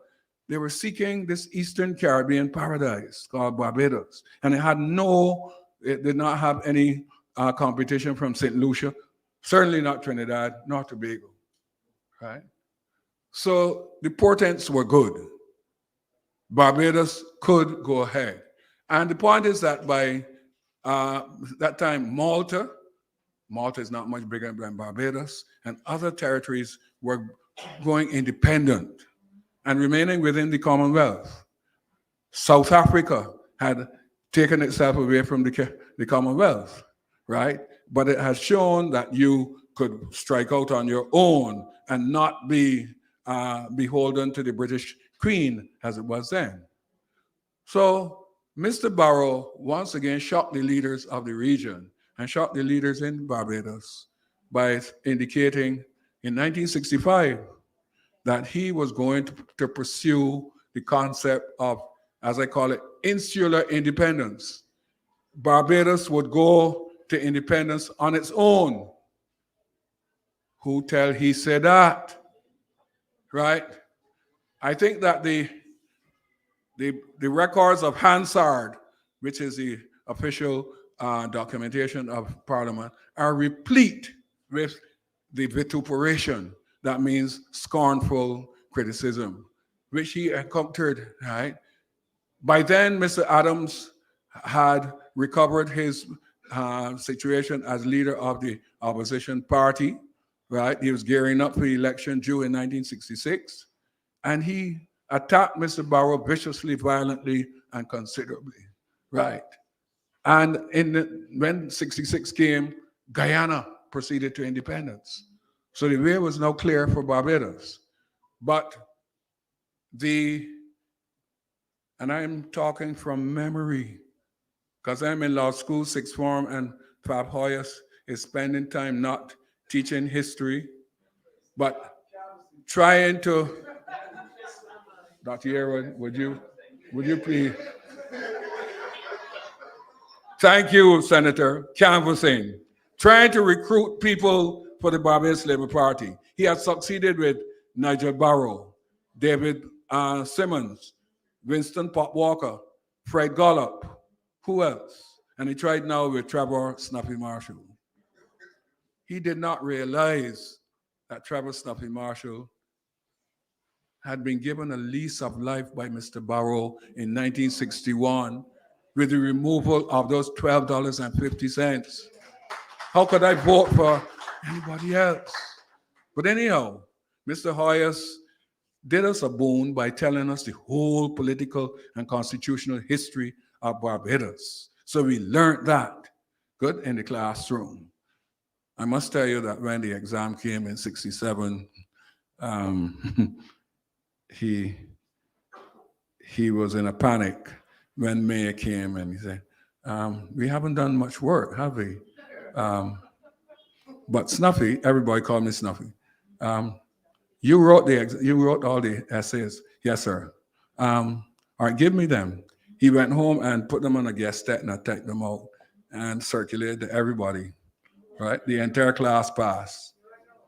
They were seeking this Eastern Caribbean paradise called Barbados. And it did not have any competition from St. Lucia, certainly not Trinidad, nor Tobago, right? So the portents were good. Barbados could go ahead. And the point is that by that time, Malta is not much bigger than Barbados, and other territories were going independent and remaining within the Commonwealth. South Africa had taken itself away from the Commonwealth, right? But it has shown that you could strike out on your own and not be beholden to the British Queen as it was then. So Mr. Barrow once again shocked the leaders of the region and shocked the leaders in Barbados by indicating in 1965 that he was going to pursue the concept of, as I call it, insular independence. Barbados would go to independence on its own. Who tell he said that? Right? I think that the records of Hansard, which is the official documentation of Parliament, are replete with the vituperation. That means scornful criticism, which he encountered, right? By then, Mr. Adams had recovered his situation as leader of the opposition party, right? He was gearing up for the election due in 1966, and he attacked Mr. Barrow viciously, violently, and considerably, right? And when 66 came, Guyana proceeded to independence. So the way was now clear for Barbados. But and I'm talking from memory, because I'm in law school, sixth form, and Fab Hoyas is spending time not teaching history, but trying to, Dr. Yearwood, would you please? Thank you, Senator. Canvassing, trying to recruit people for the Barbados Labour Party. He had succeeded with Nigel Barrow, David Simmons, Winston Pop Walker, Fred Gollop. Who else? And he tried now with Trevor Snuffy Marshall. He did not realize that Trevor Snuffy Marshall had been given a lease of life by Mr. Barrow in 1961 with the removal of those $12.50. How could I vote for anybody else? But anyhow, Mr. Hoyas did us a boon by telling us the whole political and constitutional history of Barbados. So we learned that, good, in the classroom. I must tell you that when the exam came in 67, he was in a panic when Mayor came and he said, we haven't done much work, have we? But Snuffy, everybody called me Snuffy. You wrote all the essays. Yes, sir. All right, give me them. He went home and put them on a guest set and I typed them out and circulated to everybody, right? The entire class passed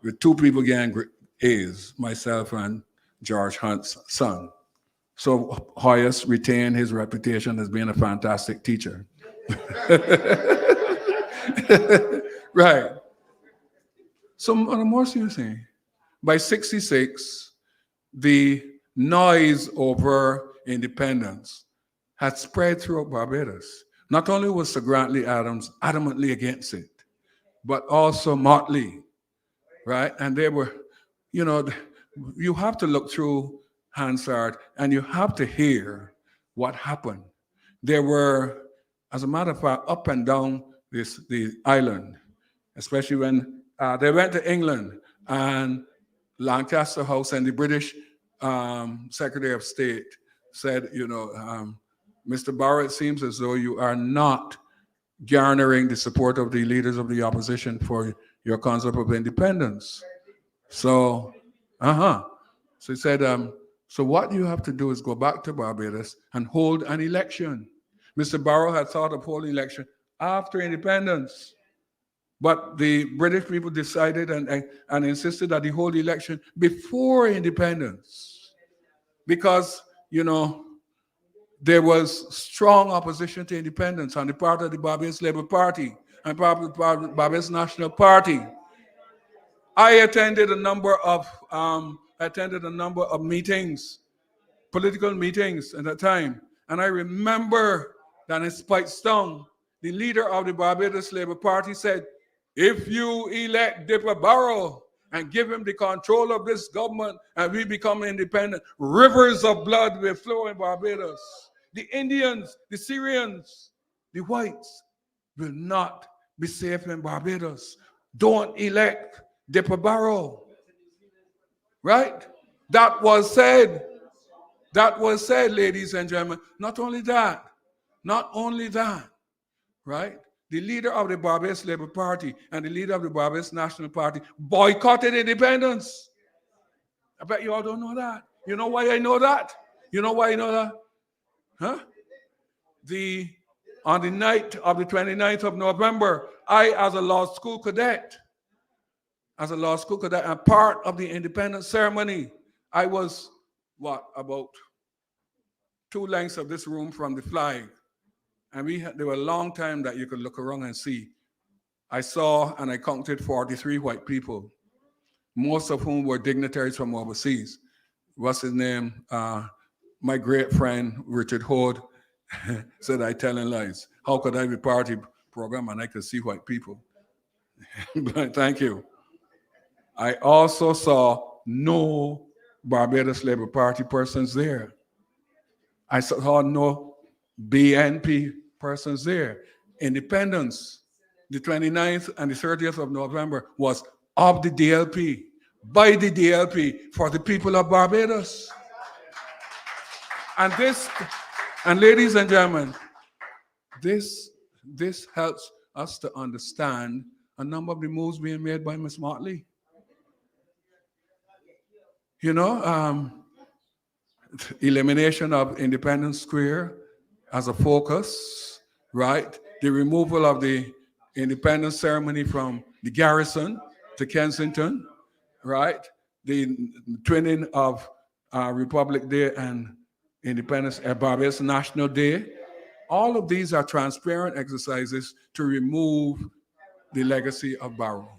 with 2 people getting A's, myself and George Hunt's son. So Hoyas retained his reputation as being a fantastic teacher. Right. So on a more serious thing, by 66, the noise over independence had spread throughout Barbados. Not only was Sir Grantley Adams adamantly against it, but also Motley, right? And they were, you have to look through Hansard and you have to hear what happened. There were, as a matter of fact, up and down the island, especially when they went to England and Lancaster House and the British Secretary of State said, Mr. Barrow, it seems as though you are not garnering the support of the leaders of the opposition for your concept of independence. So, So he said, so what you have to do is go back to Barbados and hold an election. Mr. Barrow had thought of holding election after independence, but the British people decided and insisted that he hold the election before independence because, there was strong opposition to independence on the part of the Barbados Labour Party and Barbados National Party. I attended a number of meetings, political meetings at that time, and I remember that in Spike Stone, the leader of the Barbados Labour Party said, if you elect Dipper Barrow and give him the control of this government and we become independent, rivers of blood will flow in Barbados. The Indians, the Syrians, the whites will not be safe in Barbados. Don't elect Dipper Barrow. Right? That was said. That was said, ladies and gentlemen. Not only that, right? The leader of the Barbados Labour Party and the leader of the Barbados National Party boycotted independence. I bet you all don't know that. You know why I know that? You know why I know that? Huh? On the night of the 29th of November, I, as a law school cadet, and part of the independence ceremony, I was, about 2 lengths of this room from the flag. And there were a long time that you could look around and see. I saw and I counted 43 white people, most of whom were dignitaries from overseas. What's his name? My great friend, Richard Hood, said I telling lies. How could I be part of the program and I could see white people? But thank you. I also saw no Barbados Labour Party persons there. I saw no BNP persons there. Independence, the 29th and the 30th of November, was of the DLP, by the DLP, for the people of Barbados. And ladies and gentlemen, this helps us to understand a number of the moves being made by Ms. Motley. elimination of Independence Square as a focus, right? The removal of the independence ceremony from the Garrison to Kensington, right? The twinning of Republic Day and Independence, Barbados National Day. All of these are transparent exercises to remove the legacy of Barrow.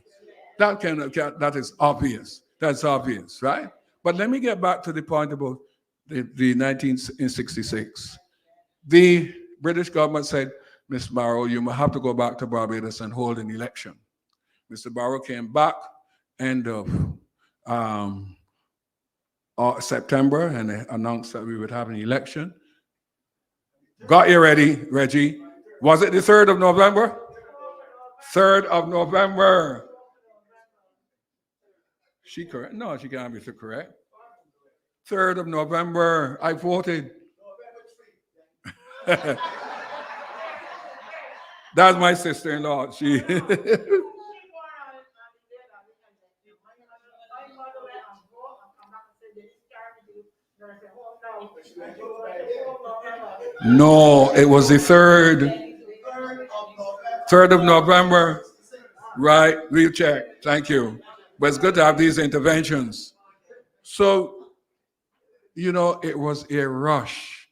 That is obvious. That's obvious, right? But let me get back to the point about the 1966. The British government said, Mr. Barrow, you have to go back to Barbados and hold an election. Mr. Barrow came back end of September and announced that we would have an election. Got you ready, Reggie. Was it the 3rd of November? 3rd of November. She correct? No, she can't be so correct. 3rd of November. I voted. That's my sister-in-law. She. No, it was the 3rd of November. Right, we'll check. Thank you. But it's good to have these interventions. So, it was a rush.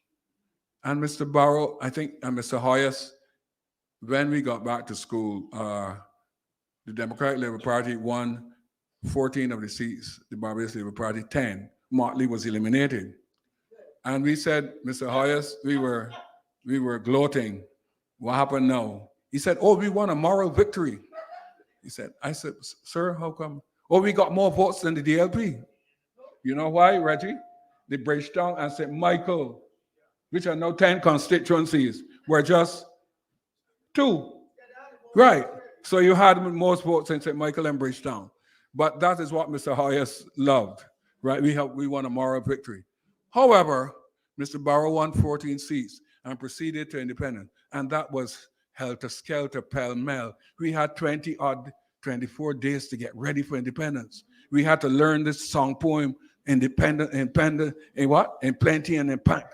And Mr. Barrow, I think, and Mr. Hoyas, when we got back to school, the Democratic Labour Party won 14 of the seats, the Barbados Labour Party 10. Motley was eliminated. And we said, Mr. Hoyas, we were gloating. What happened now? He said, oh, we won a moral victory. I said, sir, how come? Oh, we got more votes than the DLP. You know why, Reggie? They breached down and said, Michael, which are now 10 constituencies, were just 2. Right. So you had most votes in St. Michael and Bridgetown. But that is what Mr. Hoyas loved, right? We won a moral victory. However, Mr. Barrow won 14 seats and proceeded to independence. And that was helter-skelter, pell-mell. We had 24 days to get ready for independence. We had to learn this song poem, independent, in what? In plenty and in pack,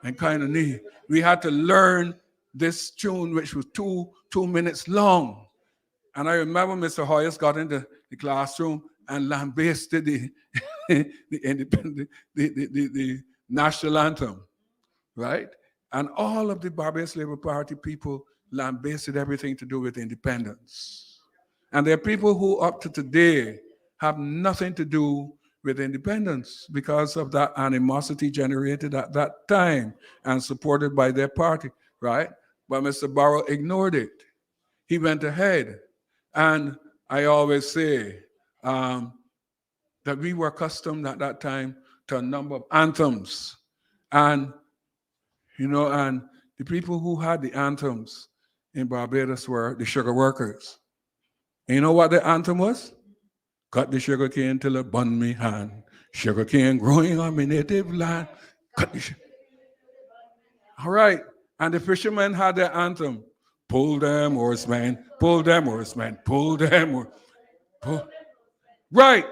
and kind of need. We had to learn this tune, which was two minutes long. And I remember Mr. Hoyas got into the classroom and lambasted the national anthem, right? And all of the Barbados Labour Party people lambasted everything to do with independence. And there are people who up to today have nothing to do with independence because of that animosity generated at that time and supported by their party, right? But Mr. Barrow ignored it. He went ahead. And I always say that we were accustomed at that time to a number of anthems. And, and the people who had the anthems in Barbados were the sugar workers. And you know what the anthem was? Cut the sugar cane till it bun me hand. Sugar cane growing on my native land. Cut the sugar. All right. And the fishermen had their anthem. Pull them horsemen, pull them horsemen, pull them. Pull. Right.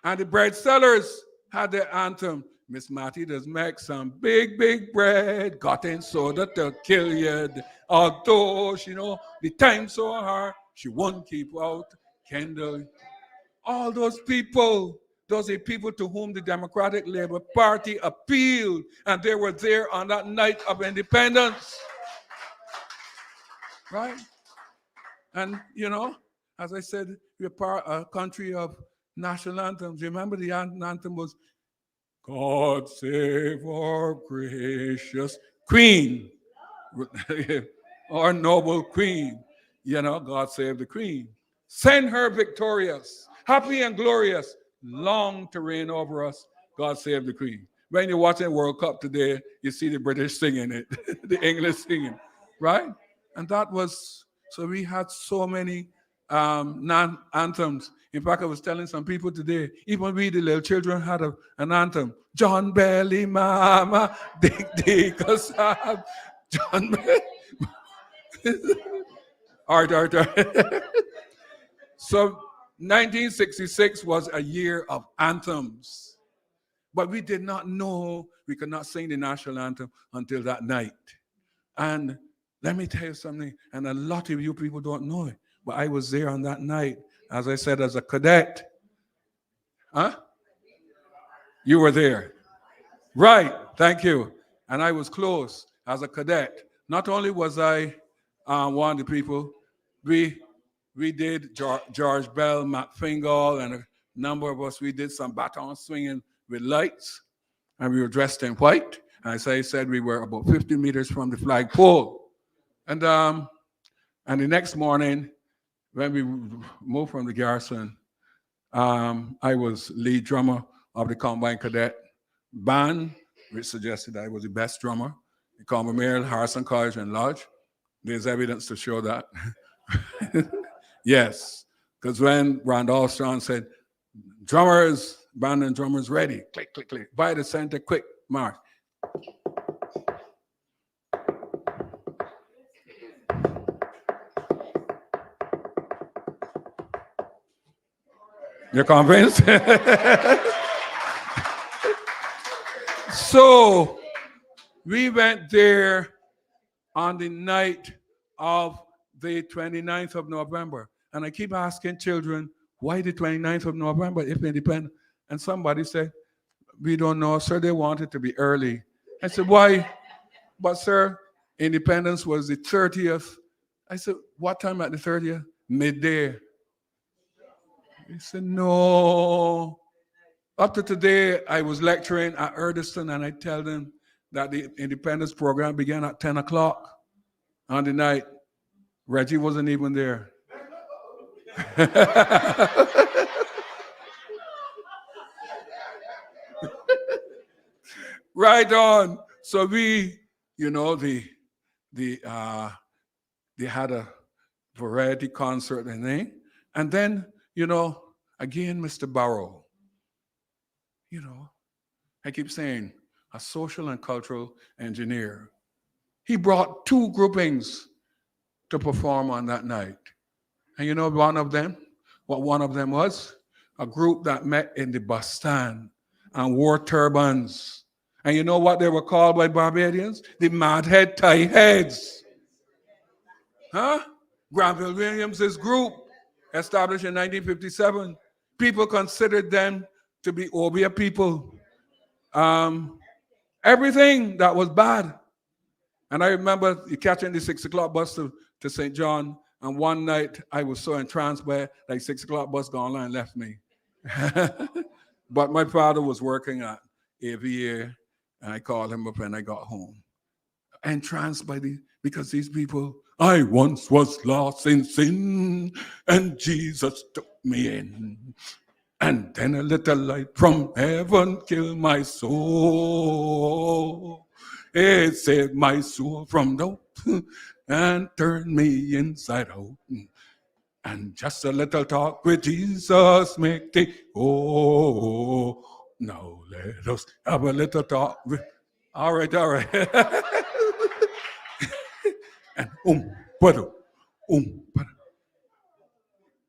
And the bread sellers had their anthem. Miss Matty does make some big, big bread, got in soda to kill you. Although, the time's so hard, she won't keep out Kendall. All those people, those are people to whom the Democratic Labour Party appealed, and they were there on that night of independence. Right? And, as I said, we're a country of national anthems. Remember the anthem was, God save our gracious Queen, our noble Queen. God save the Queen. Send her victorious, happy and glorious, long to reign over us. God save the Queen. When you're watching World Cup today, you see the British singing it, the English singing, right? And that was, so we had so many anthems. In fact, I was telling some people today, even we, the little children, had an anthem. John Belly Mama, Dick Dick Asab, John Belly. All right. So 1966 was a year of anthems, but we did not know we could not sing the national anthem until that night. And let me tell you something, and a lot of you people don't know it, but I was there on that night, as I said, as a cadet. Huh? You were there. Right, thank you. And I was close as a cadet. Not only was I one of the people, we did George Bell, Matt Fingal, and a number of us, we did some baton swinging with lights, and we were dressed in white. And as I said, we were about 50 meters from the flagpole. And the next morning, when we moved from the garrison, I was lead drummer of the Combined Cadet Band, which suggested I was the best drummer. The Combermere, Harrison College, and Lodge. There's evidence to show that. Yes, because when Randall Strong said, drummers, band and drummers ready, click, click, click, by the center, quick, march. You're convinced? So we went there on the night of the 29th of November. And I keep asking children, why the 29th of November if independent? And somebody said, we don't know, sir, they wanted to be early. I said, why? But sir, independence was the 30th. I said, what time at the 30th? Midday. He said, no. Up to today, I was lecturing at Erdiston, and I tell them that the independence program began at 10 o'clock on the night. Reggie wasn't even there. Right on. So we, they had a variety concert and thing. And then, again, Mr. Barrow, I keep saying, a social and cultural engineer. He brought two groupings to perform on that night. And you know one of them was? A group that met in the bus stand and wore turbans. And you know what they were called by Barbadians? The Madhead Tie Heads. Huh? Granville Williams' group, established in 1957. People considered them to be Obeah people. Everything that was bad. And I remember catching the 6 o'clock bus to St. John. And one night I was so entranced by it, like 6 o'clock bus gone and left me. But my father was working at AVA, and I called him up and I got home. Entranced because these people, I once was lost in sin, and Jesus took me in. And then a little light from heaven killed my soul. It saved my soul from doubt and turned me inside out. And just a little talk with Jesus make the now let us have a little talk with. All right. And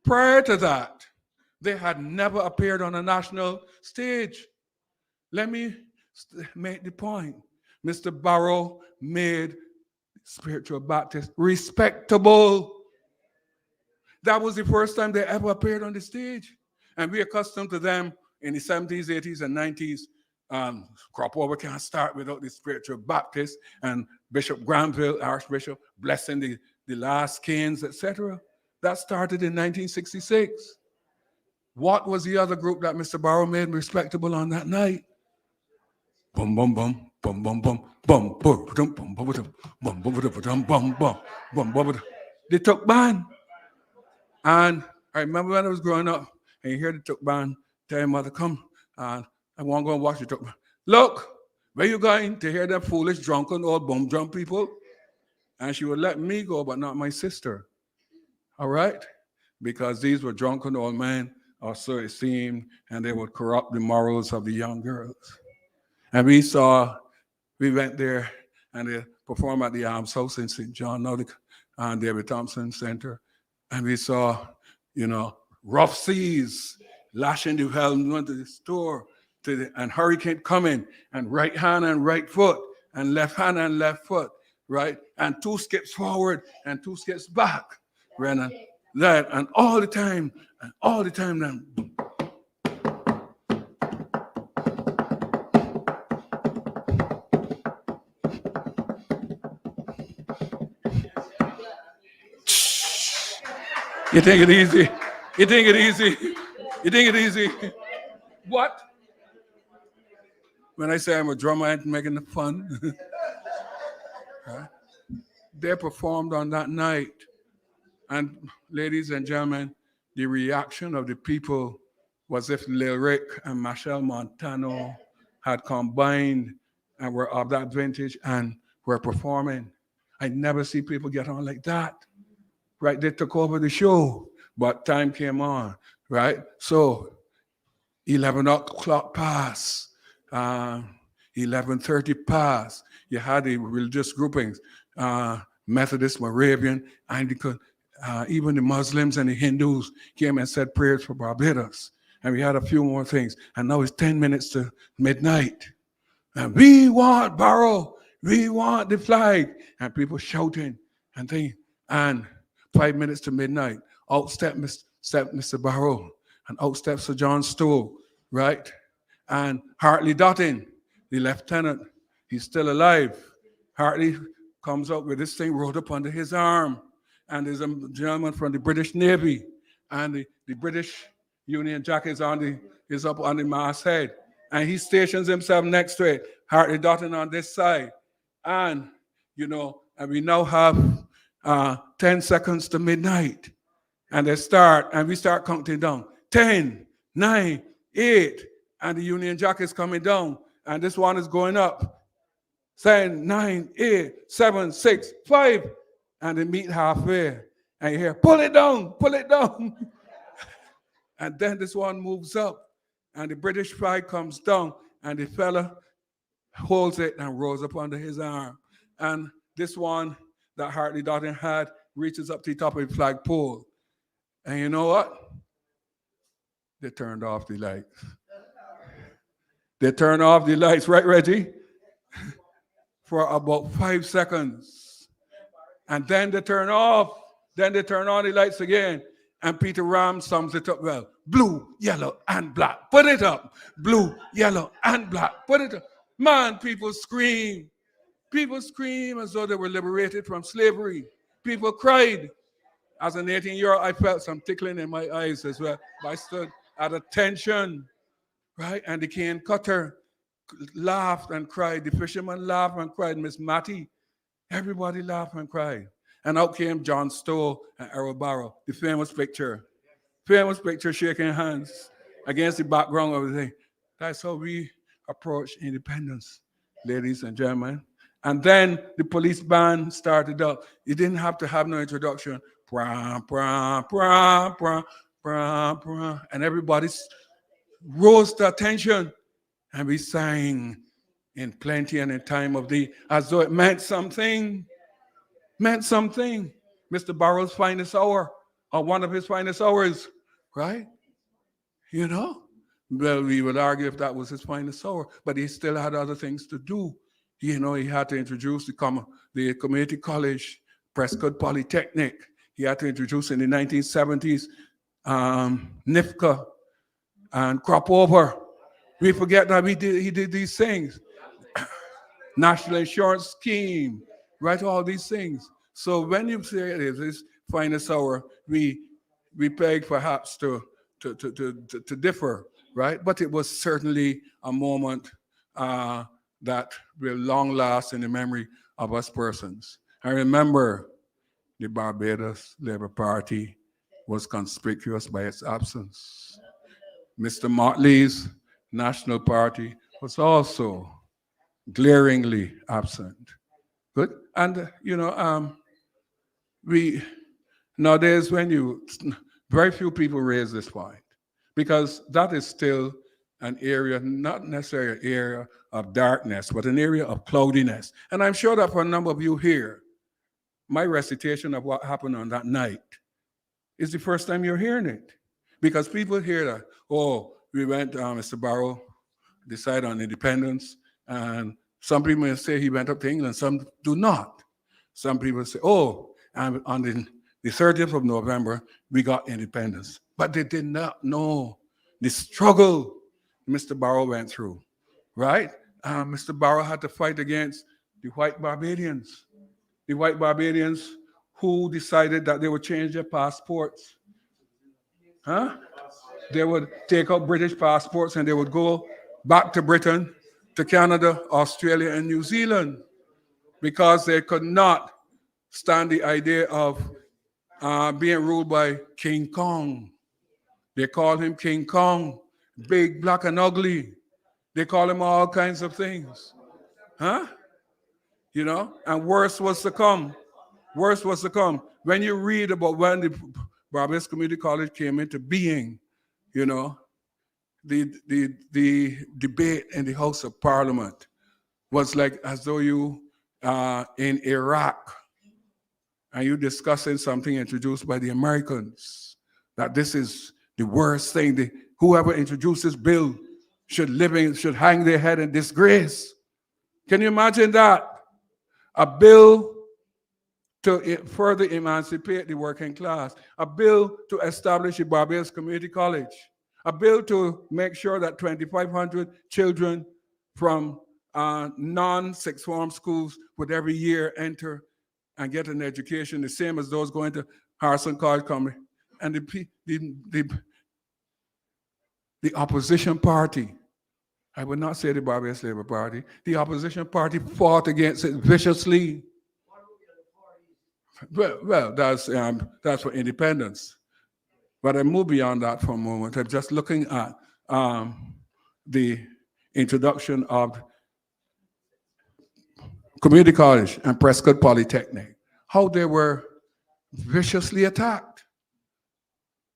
prior to that, they had never appeared on a national stage. Let me make the point. Mr. Barrow made Spiritual Baptist respectable. That was the first time they ever appeared on the stage. And we're accustomed to them in the 70s, 80s, and 90s. Crop over can't start without the Spiritual Baptist and Bishop Granville, Archbishop, blessing the last kings, etc. That started in 1966. What was the other group that Mr. Barrow made respectable on that night? Bum bum bum bum bum bum bum bum bum bum bum bum bum bum. They took band. And I remember when I was growing up, and you hear the took band, tell your mother, come, and I want to go and watch the took band. Look, where you going to hear them foolish, drunken, old bum drum people? And she would let me go, but not my sister. All right? Because these were drunken old men, or so it seemed, and they would corrupt the morals of the young girls. And we went there, and they performed at the Arms House in St. John, and David Thompson Center. And we saw, rough seas, lashing the helm, went to the store, and hurricane coming, and right hand and right foot, and left hand and left foot, right? And 2 skips forward and 2 skips back, right? And that, and all the time, then. You think it easy? You think it easy? You think it easy? What? When I say I'm a drummer, I'm making the fun. Right? They performed on that night. And ladies and gentlemen, the reaction of the people was if Lil Rick and Machel Montano had combined and were of that vintage and were performing. I never see people get on like that. Right? They took over the show, but time came on, right? So 11 o'clock pass, 11:30 pass. You had the religious groupings, Methodist, Moravian, Anglican, even the Muslims and the Hindus came and said prayers for Barbados. And we had a few more things. And now it's 10 minutes to midnight. And we want Barrow. We want the flag. And people shouting and things. And 5 minutes to midnight, out step Mr. Barrow. And out steps Sir John Stowe, right? And Hartley Dottin, the lieutenant, he's still alive. Hartley comes up with this thing rolled up under his arm. And there's a gentleman from the British Navy. And the British Union Jack is up on the masthead. And he stations himself next to it. Hartley Dottin on this side. And, and we now have 10 seconds to midnight. And we start counting down. 10, 9, 8, and the Union Jack is coming down. And this one is going up. 10, 9, 8, 7, 6, 5. And they meet halfway. And you hear, pull it down, pull it down. And then this one moves up. And the British flag comes down. And the fella holds it and rolls up under his arm. And this one that Hartley Dottin had reaches up to the top of the flagpole. And you know what? They turned off the lights. They turned off the lights, right, Reggie? For about 5 seconds. And then they turn off. Then they turn on the lights again. And Peter Ram sums it up well. Blue, yellow, and black. Put it up. Blue, yellow, and black. Put it up. Man, people scream. People scream as though they were liberated from slavery. People cried. As an 18-year-old, I felt some tickling in my eyes as well. I stood at attention, right? And the cane cutter laughed and cried. The fisherman laughed and cried. Miss Mattie, everybody laughed and cried. And out came John Stowe and Errol Barrow, the famous picture shaking hands against the background of the thing. That's how we approach independence, ladies and gentlemen. And then the police band started up. You didn't have to have no introduction. And everybody rose to attention. And we sang in plenty and in time of thee, as though it meant something. Meant something. Mr. Barrow's finest hour, or one of his finest hours, right? Well, we would argue if that was his finest hour, but he still had other things to do. He had to introduce the community college, Prescott Polytechnic. He had to introduce in the 1970s NIFCA and Crop Over. We forget that he did these things. National Insurance Scheme, right? All these things. So when you say it is his finest hour, we beg perhaps to differ, right? But it was certainly a moment that will long last in the memory of us persons. I remember the Barbados Labour Party was conspicuous by its absence. Mr. Motley's National Party was also glaringly absent. Good? And, nowadays very few people raise this point, because that is still an area, not necessarily an area of darkness, but an area of cloudiness. And I'm sure that for a number of you here, my recitation of what happened on that night is the first time you're hearing it. Because people hear that, oh, we went, Mr. Barrow decided on independence, and some people may say he went up to England, some do not. Some people say, oh, and on the 30th of November, we got independence. But they did not know the struggle Mr. Barrow went through, right? Mr. Barrow had to fight against the white Barbadians. The white Barbadians who decided that they would change their passports. Huh? They would take out British passports and they would go back to Britain, to Canada, Australia, and New Zealand because they could not stand the idea of being ruled by King Kong. They called him King Kong, big, black, and ugly. They call him all kinds of things. Huh? You know, and worse was to come. Worse was to come. When you read about when the Barbados Community College came into being, you know, the debate in the House of Parliament was like as though you in Iraq and you discussing something introduced by the Americans, that this is the worst thing. Whoever introduced this bill should hang their head in disgrace. Can you imagine that? A bill to further emancipate the working class, a bill to establish a Barbados Community College, a bill to make sure that 2,500 children from non-sixth form schools would every year enter and get an education, the same as those going to Harrison College Company. And the opposition party, I would not say the Barbados Labour Party, the opposition party fought against it viciously. Well, that's for independence. But I move beyond that for a moment. I'm just looking at the introduction of community college and Prescott Polytechnic, how they were viciously attacked.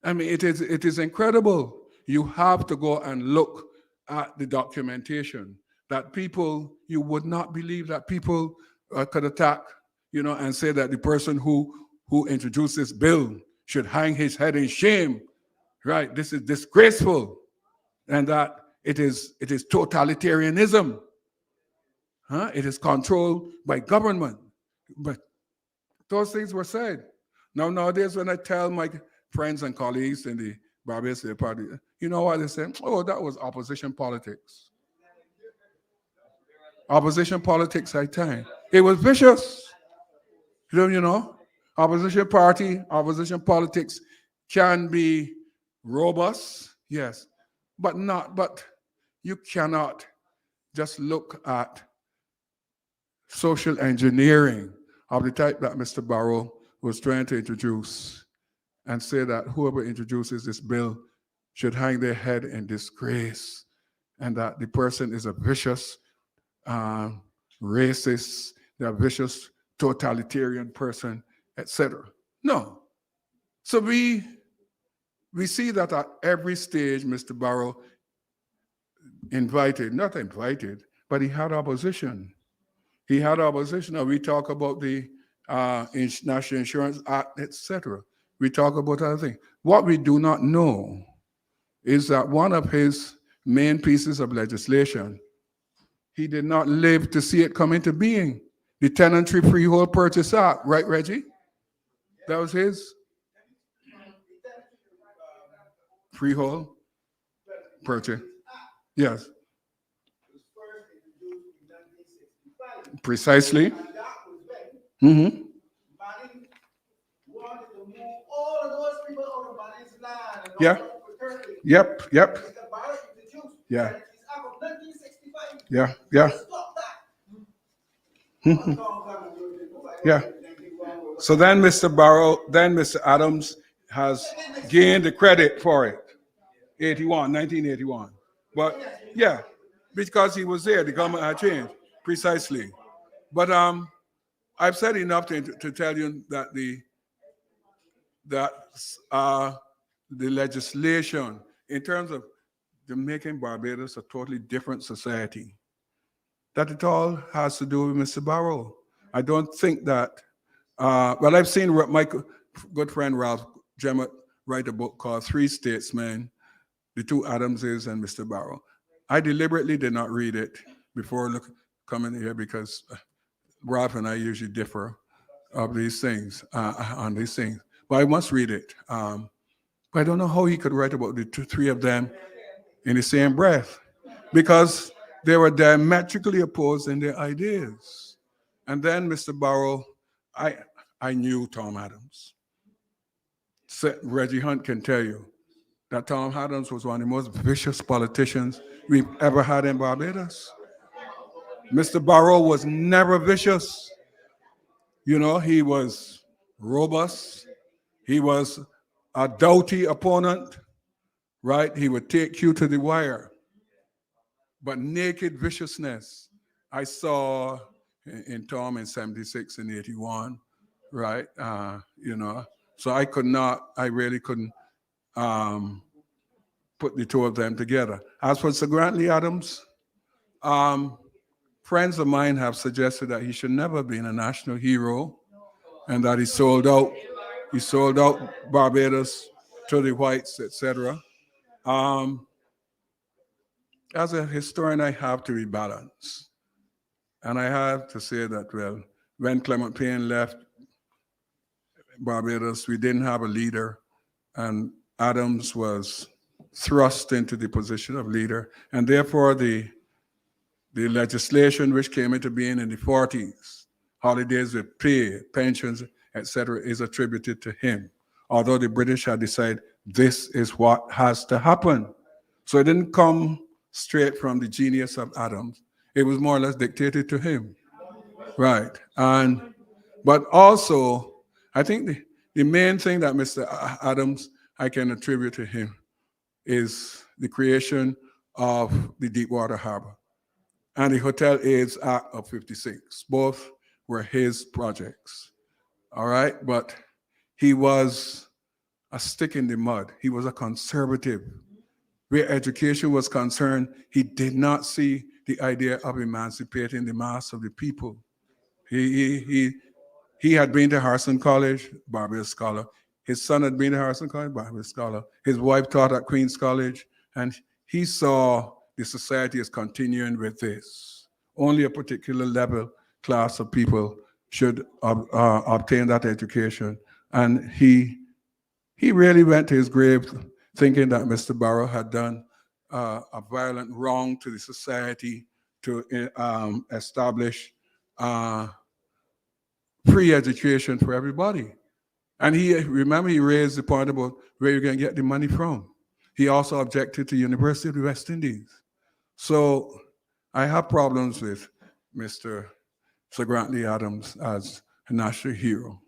I mean, it is incredible. You have to go and look at the documentation that people, you would not believe that people could attack, you know, and say that the person who introduced this bill should hang his head in shame, right? This is disgraceful, and that it is totalitarianism. Huh? It is controlled by government. But those things were said. Now, nowadays, when I tell my friends and colleagues in the Barbados Labour Party, you know what they say? Oh, that was opposition politics. Opposition politics, I tell you. It was vicious. You know, opposition party, opposition politics can be robust, yes, but you cannot just look at social engineering of the type that Mr. Barrow was trying to introduce and say that whoever introduces this bill should hang their head in disgrace and that the person is a vicious racist, they're a vicious totalitarian person, etc. No. So we see that at every stage, Mr. Barrow not invited, but he had opposition. He had opposition. Now we talk about the National Insurance Act, etc. We talk about other things. What we do not know is that one of his main pieces of legislation, he did not live to see it come into being. The Tenantry Freehold Purchase Act, right, Reggie? That was his? Freehold purchase. Yes. Precisely. Mm-hmm. Yeah. Yep. Yeah. Yeah. Yeah. Mm-hmm. Yeah. So then Mr. Adams has gained the credit for it. 1981. But yeah, because he was there, the government had changed. Precisely. But I've said enough to tell you that the legislation in terms of making Barbados a totally different society, that it all has to do with Mr. Barrow. I don't think that, well, I've seen my good friend Ralph write a book called Three Statesmen, the two Adamses and Mr. Barrow. I deliberately did not read it before coming here because Ralph and I usually differ of these things, on these things. But I must read it. But I don't know how he could write about the three of them in the same breath because they were diametrically opposed in their ideas. And then Mr. Barrow, I knew Tom Adams. Reggie Hunt can tell you that Tom Adams was one of the most vicious politicians we've ever had in Barbados. Mr. Barrow was never vicious. You know, he was robust. He was a doughty opponent, right? He would take you to the wire. But naked viciousness, I saw in Tom in 76 and 81, right? You know, so I really couldn't put the two of them together. As for Sir Grantley Adams, friends of mine have suggested that he should never have been a national hero and that he sold out Barbados to the whites, etc. As a historian, I have to rebalance. And I have to say that, well, when Clement Payne left Barbados, we didn't have a leader, and Adams was thrust into the position of leader, and therefore the legislation which came into being in the 40s, holidays with pay, pensions, etc., is attributed to him, although the British had decided this is what has to happen. So it didn't come straight from the genius of Adams. It was more or less dictated to him, right? But also, I think the main thing that Mr. Adams I can attribute to him is the creation of the Deepwater Harbor and the Hotel Aids Act of 56. Both were his projects, all right? But he was a stick in the mud. He was a conservative. Where education was concerned, he did not see the idea of emancipating the mass of the people. He had been to Harrison College, Barbados scholar. His son had been to Harrison College, Barbados scholar. His wife taught at Queen's College, and he saw the society as continuing with this. Only a particular level class of people should obtain that education. And he really went to his grave thinking that Mr. Barrow had done a violent wrong to the society to establish free education for everybody. And he raised the point about where you're going to get the money from. He also objected to University of the West Indies. So I have problems with Mr. Sir Grantley Adams as a national hero.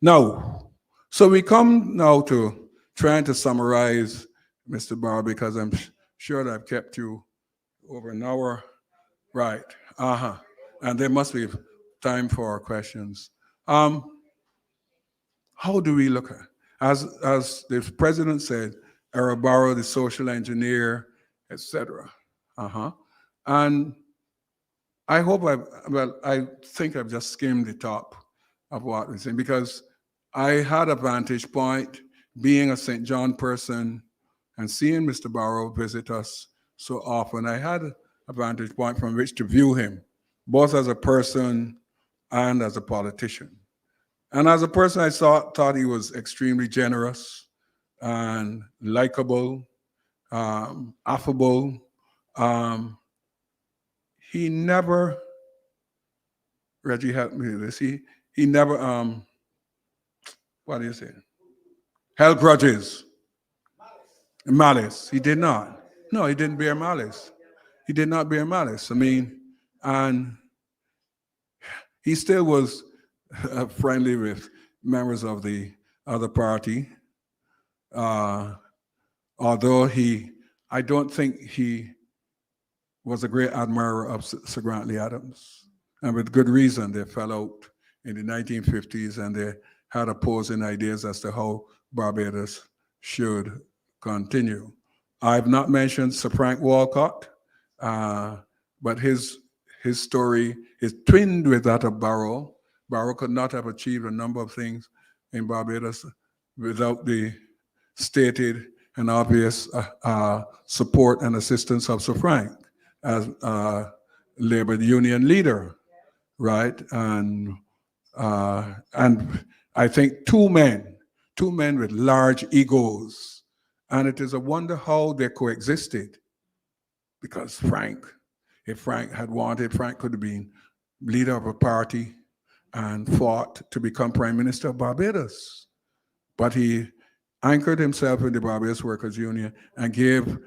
Now, so we come now to trying to summarize Mr. Barrow because I'm sure that I've kept you over an hour. Right. And there must be time for questions. How do we look at, as the president said, Era Barrow, the social engineer, etc. And I think I've just skimmed the top of what we're saying because I had a vantage point being a St. John person and seeing Mr. Barrow visit us so often. I had a vantage point from which to view him, both as a person and as a politician. And as a person, I thought he was extremely generous and likable, affable. He never, Reggie helped me with this, he never, what do you say? Held grudges. Malice. He did not. No, he didn't bear malice. He did not bear malice. I mean, and he still was friendly with members of the other party, although I don't think he was a great admirer of Sir Grantley Adams. And with good reason, they fell out in the 1950s and they had opposing ideas as to how Barbados should continue. I've not mentioned Sir Frank Walcott, but his story is twinned with that of Barrow. Barrow could not have achieved a number of things in Barbados without the stated an obvious support and assistance of Sir Frank as labor union leader, right? And I think two men with large egos, and it is a wonder how they coexisted. Because if Frank had wanted, Frank could have been leader of a party and fought to become Prime Minister of Barbados. But he anchored himself in the Barbados Workers Union and gave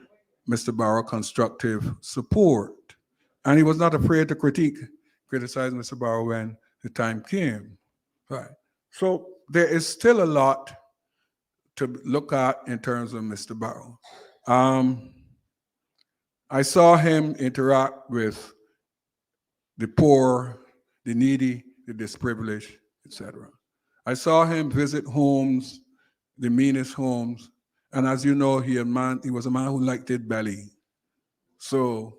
Mr. Barrow constructive support. And he was not afraid to criticize Mr. Barrow when the time came. Right. So there is still a lot to look at in terms of Mr. Barrow. I saw him interact with the poor, the needy, the disprivileged, etc. I saw him visit homes, the meanest homes, and as you know, he was a man who liked it belly. So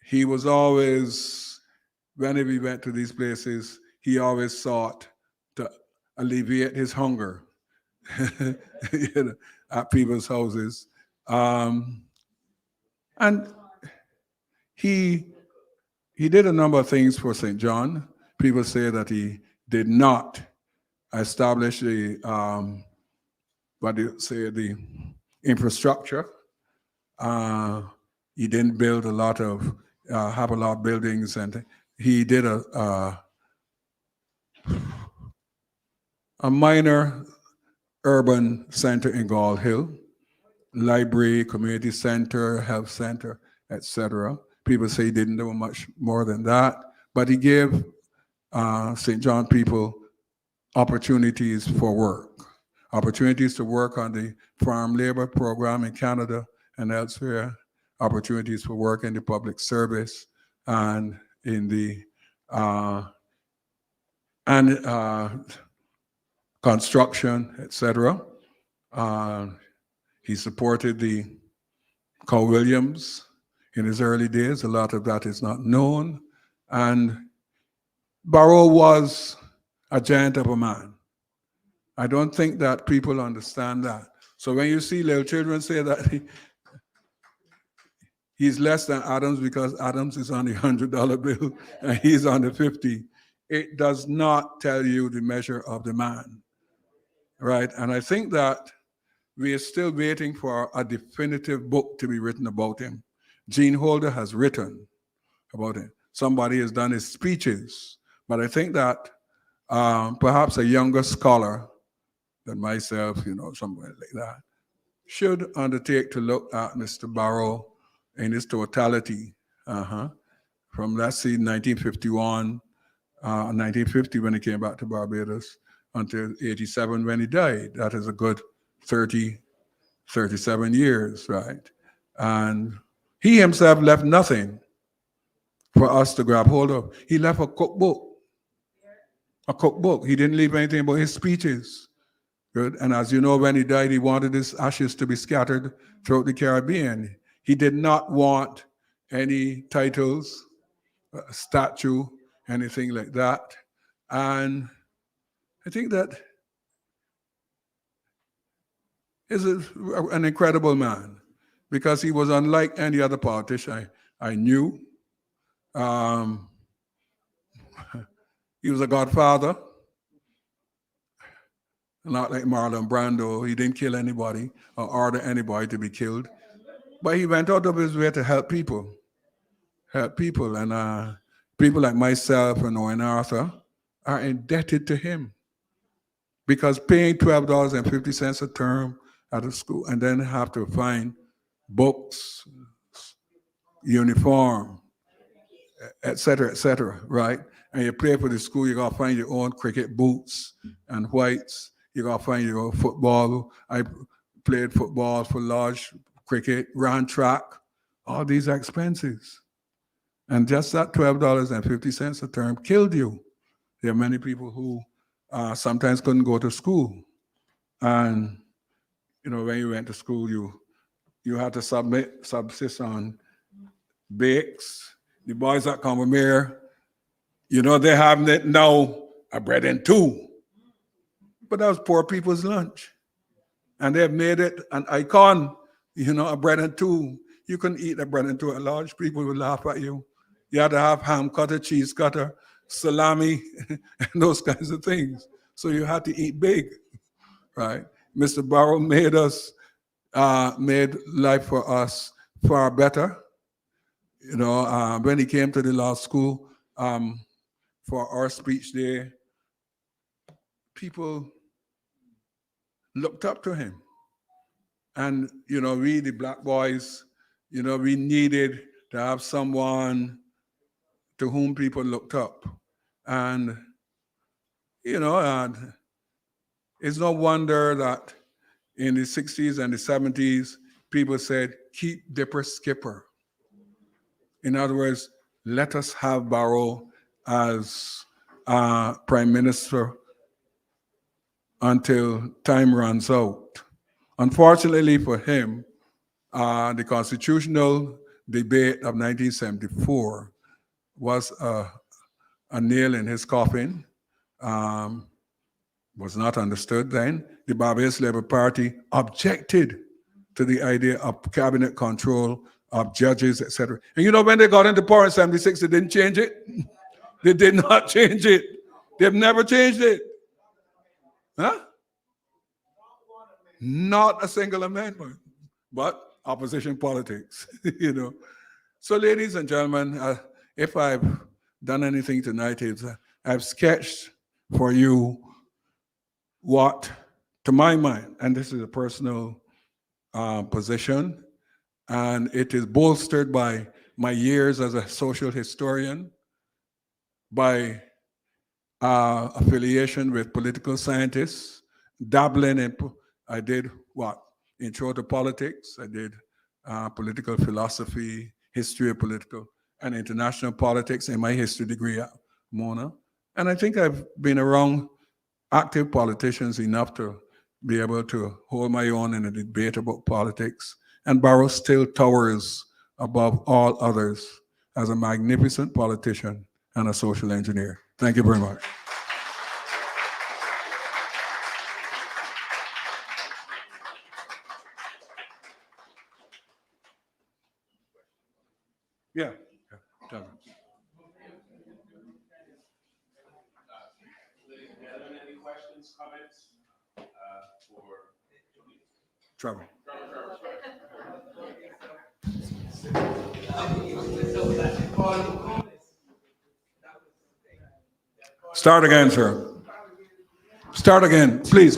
he was always, whenever he went to these places, he always sought to alleviate his hunger at people's houses. And he did a number of things for St. John. People say that he did not establish the infrastructure. He didn't build have a lot of buildings, and he did a minor urban center in Gall Hill, library, community center, health center, etc. People say he didn't do much more than that, but he gave St. John people opportunities for work, opportunities to work on the farm labor program in Canada and elsewhere, opportunities for work in the public service and in the construction, etc. He supported the Cow Williams in his early days. A lot of that is not known. And Barrow was a giant of a man. I don't think that people understand that. So when you see little children say that he's less than Adams because Adams is on the $100 bill and he's on the 50, it does not tell you the measure of the man, right? And I think that we are still waiting for a definitive book to be written about him. Gene Holder has written about him. Somebody has done his speeches, but I think that perhaps a younger scholar than myself, somebody like that, should undertake to look at Mr. Barrow in his totality, from, let's see, 1951, 1950 when he came back to Barbados, until 87 when he died. That is a good 37 years, right? And he himself left nothing for us to grab hold of. He left a cookbook. He didn't leave anything but his speeches. Good. And as you know, when he died, he wanted his ashes to be scattered throughout the Caribbean. He did not want any titles, statue, anything like that. And I think that is an incredible man because he was unlike any other politician I knew. He was a godfather, not like Marlon Brando. He didn't kill anybody or order anybody to be killed, but he went out of his way to help people. And people like myself and Owen Arthur are indebted to him because paying $12.50 a term at a school and then have to find books, uniform, et cetera, right? And you pay for the school, you gotta find your own cricket boots and whites. You gotta find your own football. I played football for Lodge cricket, ran track. All these are expenses. And just that $12.50 a term killed you. There are many people who sometimes couldn't go to school. And, when you went to school, you had to subsist on bakes. The boys that come from here, they're having it now, a bread and two. But that was poor people's lunch. And they've made it an icon, a bread and two. You couldn't eat a bread and two at large. People would laugh at you. You had to have ham cutter, cheese cutter, salami, and those kinds of things. So you had to eat big, right? Mr. Barrow made life for us far better. When he came to the law school for our speech there, people looked up to him. And, we, the black boys, we needed to have someone to whom people looked up. And, and it's no wonder that in the 60s and the 70s, people said, keep Dipper Skipper. In other words, let us have Barrow as prime minister until time runs out. Unfortunately for him, the constitutional debate of 1974 was a nail in his coffin. Was not understood then. The Barbados Labour Party objected to the idea of cabinet control of judges, etc. And when they got into power in 76, they didn't change it. They did not change it. They've never changed it. Huh? Not a single amendment, but opposition politics, So ladies and gentlemen, if I've done anything tonight, is I've sketched for you what, to my mind, and this is a personal position, and it is bolstered by my years as a social historian, by affiliation with political scientists, dabbling in, I did what? Intro to politics, I did political philosophy, history of political and international politics in my history degree at Mona. And I think I've been around active politicians enough to be able to hold my own in a debate about politics. And Barrow still towers above all others as a magnificent politician and a social engineer. Thank you very much. Yeah. Tell me. Any questions, comments for Trevor. Start again, sir. Start again, please.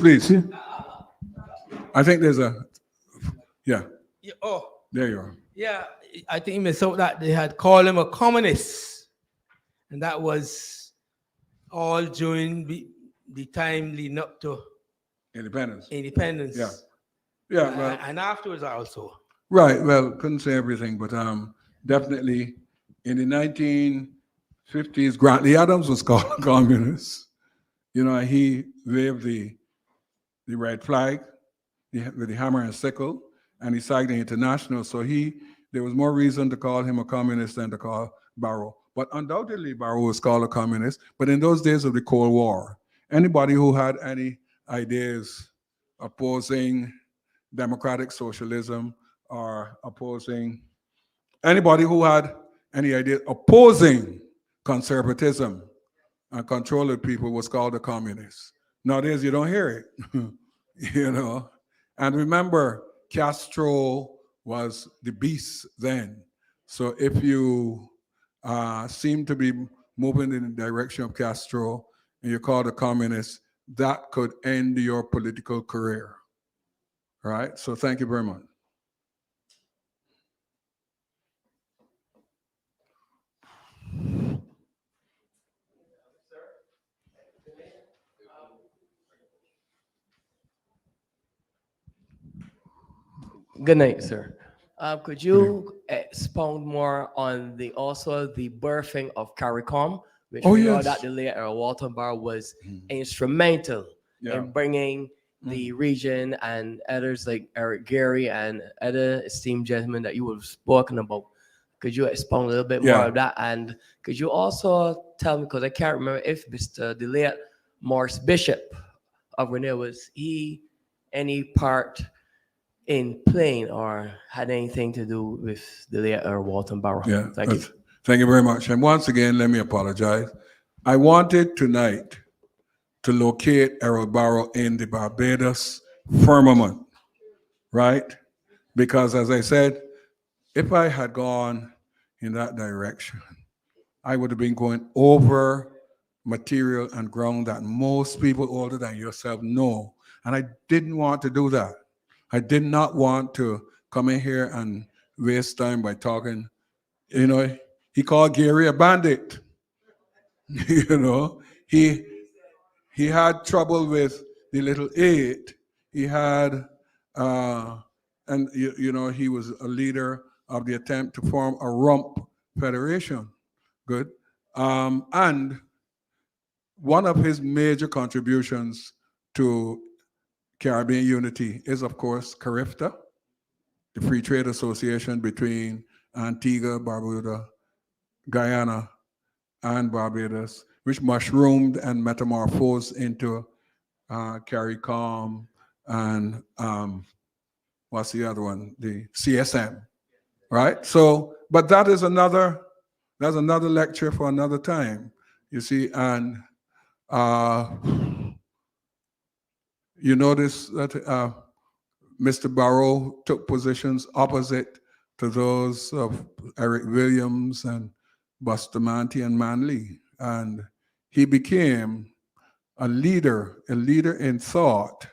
I think there's yeah. Oh, There you are. yeah. I think they saw that they had called him a communist, and that was all during the time leading up to Independence. independence. Yeah. Well, And afterwards also. right. Well, couldn't say everything, but definitely in the 1950s, Grantley Adams was called a communist. He waved the red flag with the hammer and sickle, and he signed the international. So there was more reason to call him a communist than to call Barrow. But undoubtedly, Barrow was called a communist. But in those days of the Cold War, anybody who had any ideas opposing democratic socialism or anybody who had any idea opposing conservatism and control of people was called a communist. Nowadays, you don't hear it, And remember, Castro was the beast then. So if you seem to be moving in the direction of Castro and you're called a communist, that could end your political career. All right? So thank you very much. Good night, sir. Could you expound more on the birthing of CARICOM, which we know that the late Earl Walton Barrow was instrumental in bringing the region and others like Eric Gary and other esteemed gentlemen that you have spoken about. Could you expound a little bit more of that? And could you also tell me, because I can't remember if the late Morris Bishop of ONeill was he any part in playing or had anything to do with the late Earl Walton Barrow. Yeah. Thank you. Thank you very much. And once again, let me apologize. I wanted tonight to locate Errol Barrow in the Barbados firmament, right? Because as I said, if I had gone in that direction, I would have been going over material and ground that most people older than yourself know. And I didn't want to do that. I did not want to come in here and waste time by talking. You know, he called Gary a bandit. You know, he had trouble with the little eight. He had, and you know, he was a leader of the attempt to form a rump federation. Good. And one of his major contributions to Caribbean unity is, of course, CARIFTA, the Free Trade Association between Antigua, Barbuda, Guyana, and Barbados, which mushroomed and metamorphosed into CARICOM and what's the other one? The CSM, right? So, but that's another lecture for another time, you see. And you notice that Mr. Barrow took positions opposite to those of Eric Williams and Bustamante and Manley. And he became a leader in thought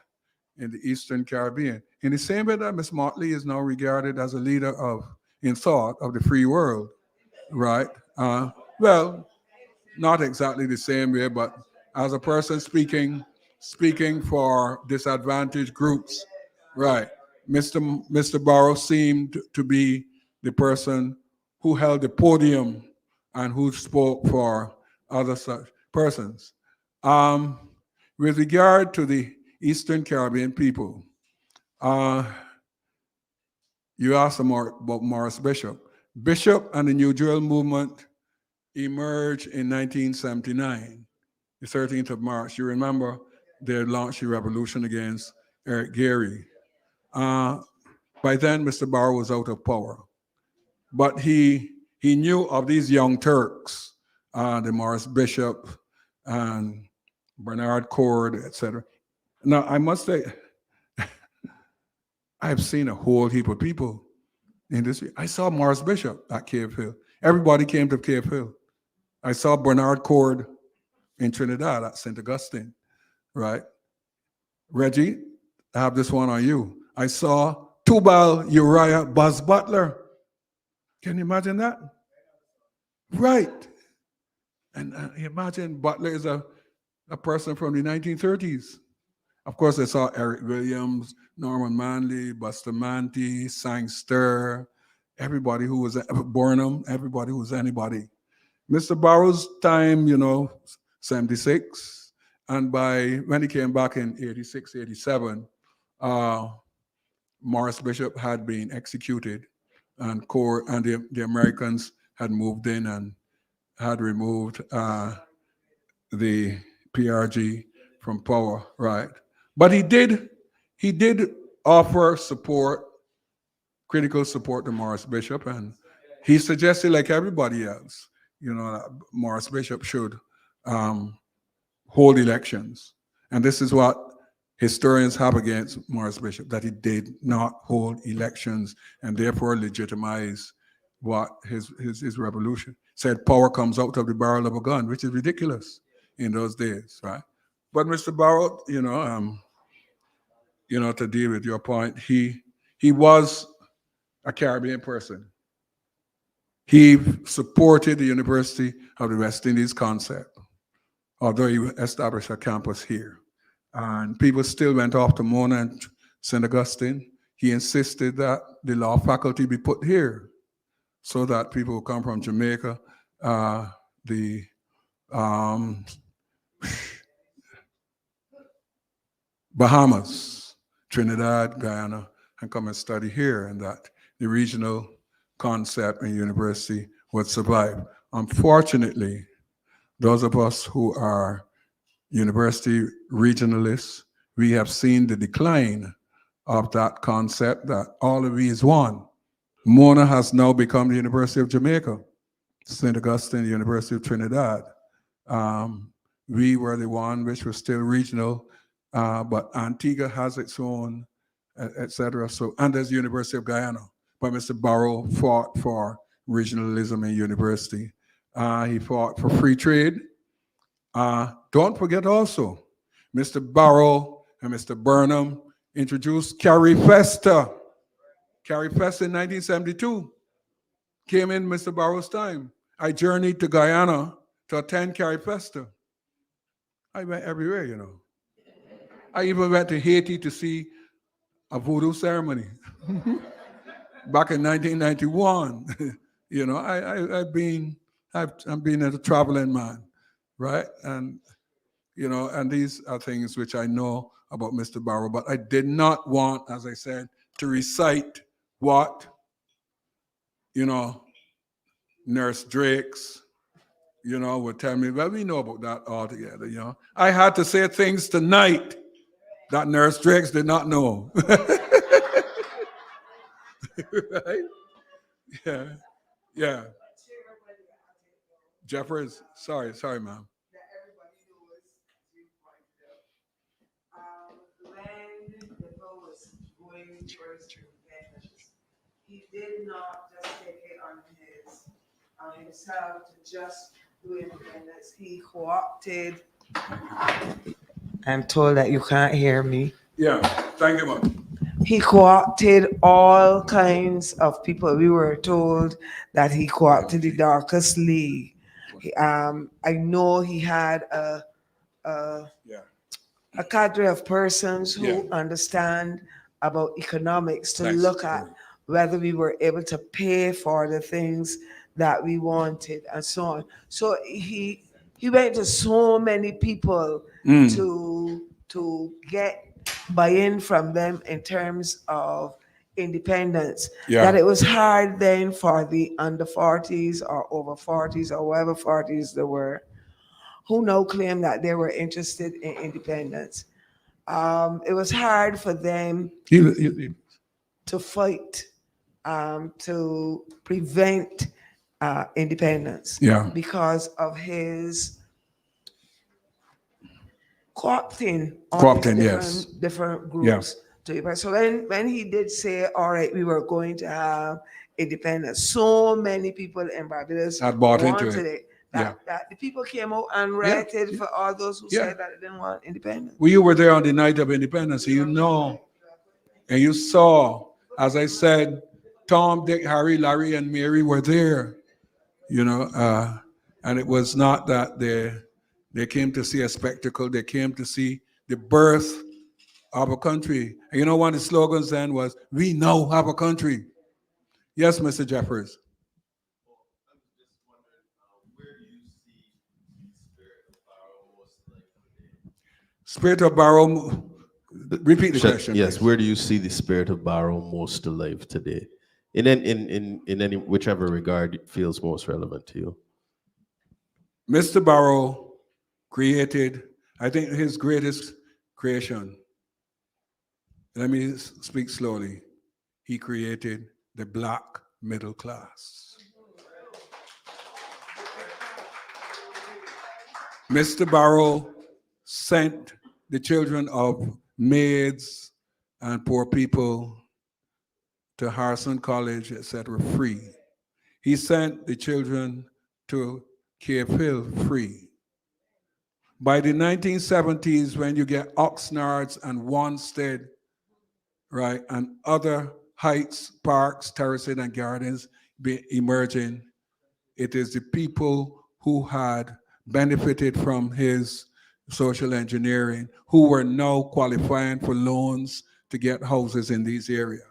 in the Eastern Caribbean. In the same way that Miss Motley is now regarded as a leader in thought of the free world, right? Well, not exactly the same way, but as a person speaking for disadvantaged groups, right? Mr. Barrow seemed to be the person who held the podium and who spoke for other such persons. With regard to the Eastern Caribbean people, you asked about Morris Bishop. Bishop and the New Jewel movement emerged in 1979, the 13th of March. You remember they launched the revolution against Eric Gary. By then, Mr. Barrow was out of power. But he knew of these young Turks, the Morris Bishop and Bernard Cord, etc. Now, I must say, I've seen a whole heap of people in this. I saw Morris Bishop at Cave Hill. Everybody came to Cave Hill. I saw Bernard Cord in Trinidad at St. Augustine, right? Reggie, I have this one on you. I saw Tubal Uriah Buzz Butler. Can you imagine that? Right. And imagine Butler is a person from the 1930s. Of course, I saw Eric Williams, Norman Manley, Bustamante, Sangster, everybody who was Burnham, everybody who was anybody. Mr. Barrow's time, 76, and when he came back in 86, 87, Morris Bishop had been executed, and the Americans had moved in and had removed the PRG from power, right? But he did offer support, critical support to Morris Bishop, and he suggested, like everybody else, that Morris Bishop should hold elections. And this is what historians have against Morris Bishop, that he did not hold elections and therefore legitimize what his revolution said. Power comes out of the barrel of a gun, which is ridiculous in those days, right? But Mr. Barrow, to deal with your point, he was a Caribbean person. He supported the University of the West Indies concept, although he established a campus here. And people still went off to Mona and St. Augustine. He insisted that the law faculty be put here so that people who come from Jamaica, the Bahamas, Trinidad, Guyana, and come and study here, and that the regional concept and university would survive. Unfortunately, those of us who are university regionalists we have seen the decline of that concept that all of we is one. Mona has now become the University of Jamaica, St. Augustine, University of Trinidad. We were the one which was still regional, but Antigua has its own, etc. So, and there's the University of Guyana. But Mr. Barrow fought for regionalism in university. He fought for free trade. Don't forget also, Mr. Barrow and Mr. Burnham introduced Carrie Festa. Carrie Festa in 1972 came in Mr. Barrow's time. I journeyed to Guyana to attend Carrie Festa. I went everywhere, you know. I even went to Haiti to see a voodoo ceremony back in 1991. You know, I've been a traveling man, right? And you know, and these are things which I know about Mr. Barrow, but I did not want, as I said, to recite what, you know, Nurse Drakes, you know, would tell me, well, we know about that altogether, you know. I had to say things tonight that Nurse Drakes did not know. Right? Yeah, yeah. Jeffers, sorry, ma'am. When the bill was going towards independence, he did not just take it on himself to just do independence. He co-opted. I'm told that you can't hear me. Yeah, thank you, ma'am. He co-opted all kinds of people. We were told that he co-opted the Darkest League. I know he had a cadre of persons who understand about economics to look at whether we were able to pay for the things that we wanted and so on. So he went to so many people to get buy-in from them in terms of independence that it was hard then for the under 40s or over 40s or whatever 40s there were who now claim that they were interested in independence. It was hard for them to fight to prevent independence because of his co-opting different groups. So when he did say, all right, we were going to have independence, so many people in Barbados had bought wanted into it. That the people came out and rated for all those who said that they didn't want independence. Well, you were there on the night of independence, so you know, and you saw, as I said, Tom, Dick, Harry, Larry, and Mary were there, you know, and it was not that they came to see a spectacle, they came to see the birth of a country. And you know, one of the slogans then was, we now have a country. Yes, Mr. Jeffers. Spirit of Barrow, repeat the question. Yes, please. where do you see the spirit of Barrow most alive today? In any whichever regard it feels most relevant to you. Mr. Barrow created, I think, his greatest creation. Let me speak slowly. He created the black middle class. Mr. Barrow sent the children of maids and poor people to Harrison College, etc., free. He sent the children to Cape Hill free. By the 1970s, when you get Oxnards and Wanstead, right, and other heights, parks, terraces, and gardens emerging, it is the people who had benefited from his social engineering who were now qualifying for loans to get houses in these areas.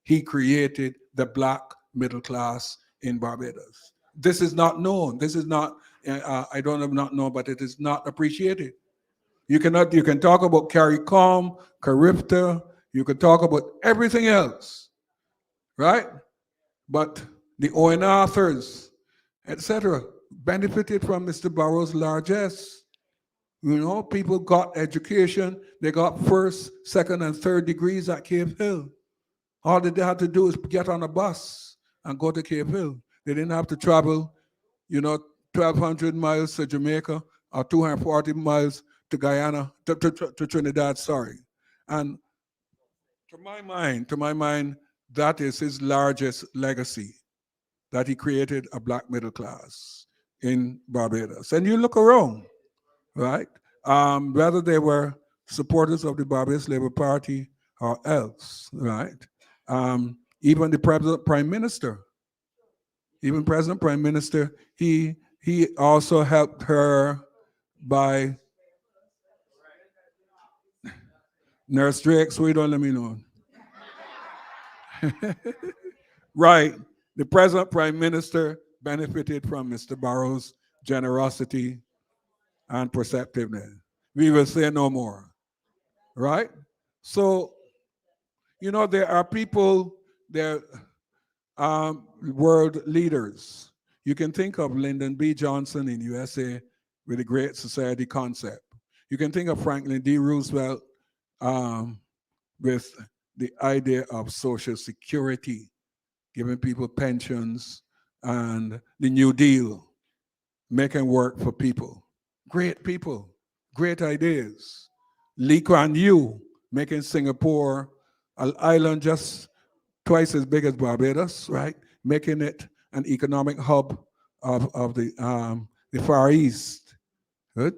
He created the black middle class in Barbados. This is not known. This is not, I don't not know, but it is not appreciated. You can talk about CARICOM, CARIFTA, you can talk about everything else, right? But the ONeill authors, etc., benefited from Mr. Barrow's largesse. You know, people got education. They got first, second, and third degrees at Cave Hill. All that they had to do is get on a bus and go to Cave Hill. They didn't have to travel, 1,200 miles to Jamaica or 240 miles to Guyana, to Trinidad, sorry. And to my mind, that is his largest legacy, that he created a black middle class in Barbados. And you look around, right? Whether they were supporters of the Barbados Labour Party or else, right? Even the President Prime Minister, he also helped her by Nurse Drake, so you don't let me know. Right. The President Prime Minister benefited from Mr. Barrow's generosity and perceptiveness. We will say no more. Right? So, there are people, there world leaders. You can think of Lyndon B. Johnson in USA with the Great Society concept. You can think of Franklin D. Roosevelt with the idea of Social Security, giving people pensions, and the New Deal, making work for people. Great people, great ideas. Lee Kuan Yew, making Singapore an island just twice as big as Barbados, right? Making it an economic hub of the Far East. Good.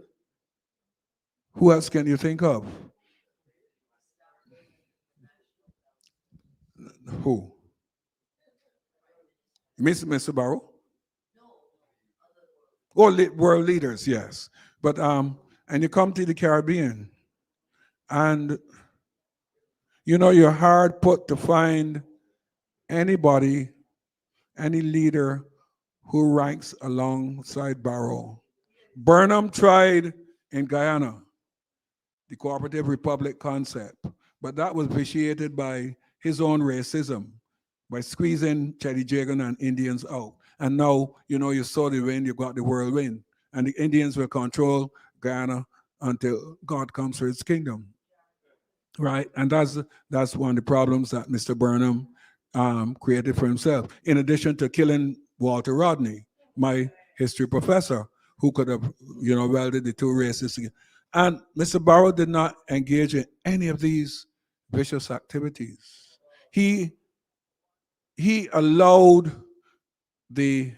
Who else can you think of? Who? Mr. Barrow? Oh, world leaders, yes. But and you come to the Caribbean, and you're hard put to find anybody, any leader who ranks alongside Barrow. Burnham tried in Guyana, the cooperative republic concept, but that was vitiated by his own racism, by squeezing Chetty Jagan and Indians out. And now, you saw the wind, you got the whirlwind. And the Indians will control Guyana until God comes for his kingdom. Right? And that's one of the problems that Mr. Burnham created for himself. In addition to killing Walter Rodney, my history professor, who could have, welded the two races together. And Mr. Barrow did not engage in any of these vicious activities. He allowed the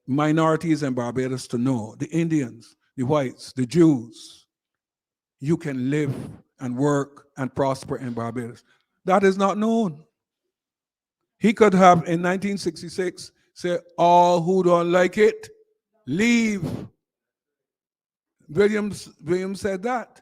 minorities in Barbados to know, the Indians, the whites, the Jews, you can live and work and prosper in Barbados. That is not known. He could have, in 1966, said, all who don't like it, leave. Williams said that.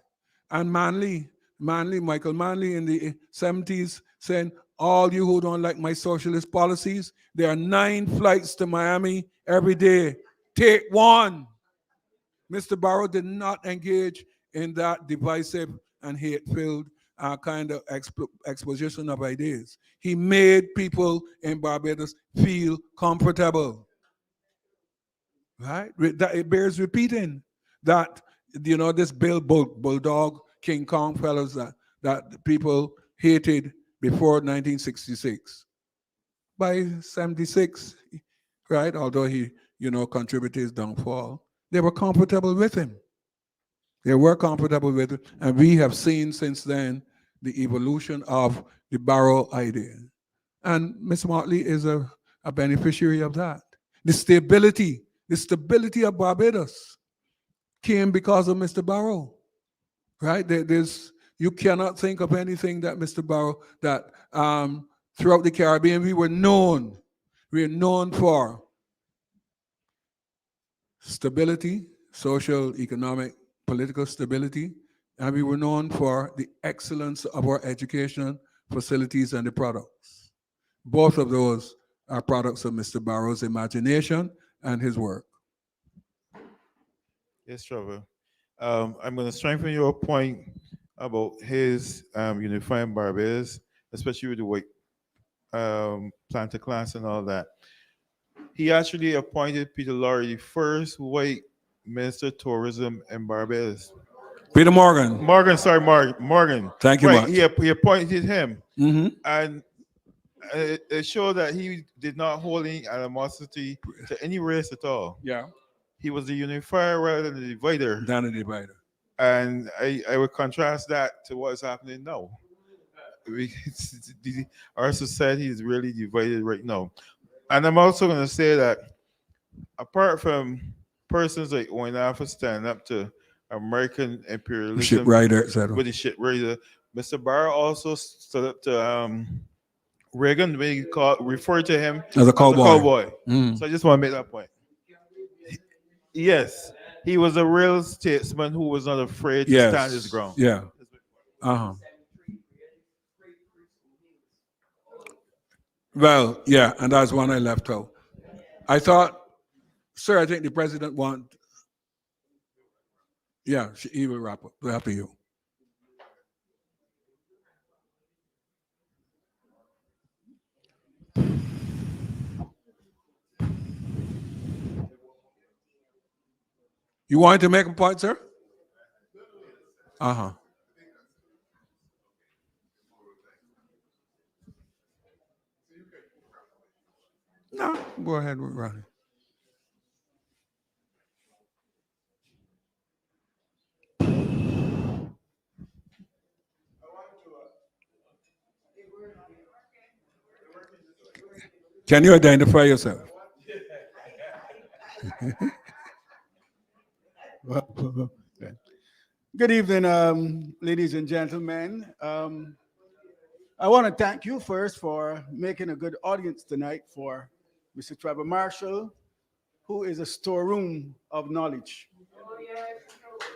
And Michael Manley in the 70s said, all you who don't like my socialist policies, there are 9 flights to Miami every day. Take one. Mr. Barrow did not engage in that divisive and hate-filled kind of exposition of ideas. He made people in Barbados feel comfortable. Right? It bears repeating that, this Bulldog, King Kong fellows that people hated before 1966. By 76, right, although he, contributed his downfall, they were comfortable with him. They were comfortable with it. And we have seen since then the evolution of the Barrow idea. And Ms. Motley is a beneficiary of that. The stability of Barbados came because of Mr. Barrow, right? You cannot think of anything that Mr. Barrow, that throughout the Caribbean, we were known for stability, social, economic, political stability, and we were known for the excellence of our education facilities and the products. Both of those are products of Mr. Barrow's imagination and his work. Yes, Trevor. I'm going to strengthen your point about his unifying Barbados, especially with the white planter class and all that. He actually appointed Peter Lorre, the first white Minister of Tourism in Barbados. Peter Morgan. Morgan. Thank you Right, much. he appointed him, Mm-hmm. and it showed that he did not hold any animosity to any race at all. Yeah. He was a unifier rather than a divider. Down a divider. And I would contrast that to what's happening now. Our society is really divided right now. And I'm also going to say that apart from persons like ONeill for standing up to American imperialism Ship rider, etc. with the ship rider, Mr. Barrow also stood up to Reagan when he referred to him As a cowboy. So I just want to make that point. Yes, he was a real statesman who was not afraid to stand his ground. Yeah. Uh-huh. Well, yeah, and that's one I left out. I thought, sir, I think the president want. Yeah, he will wrap up after you. You wanted to make a point, sir? Uh-huh. No, go ahead, Ronnie. Can you identify yourself? Good evening, ladies and gentlemen. I want to thank you first for making a good audience tonight for Mr. Trevor Marshall, who is a storeroom of knowledge.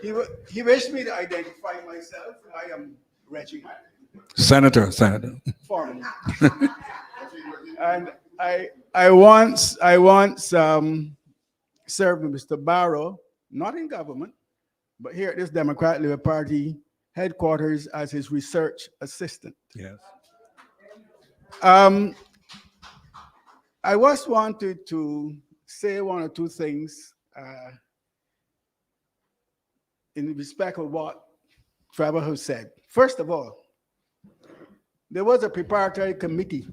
He wished me to identify myself. I am Reggie. Senator. Formerly. And I once served with Mr. Barrow, not in government, but here at this Democratic Labour Party headquarters as his research assistant. Yes. I just wanted to say one or two things in respect of what Trevor has said. First of all, there was a preparatory committee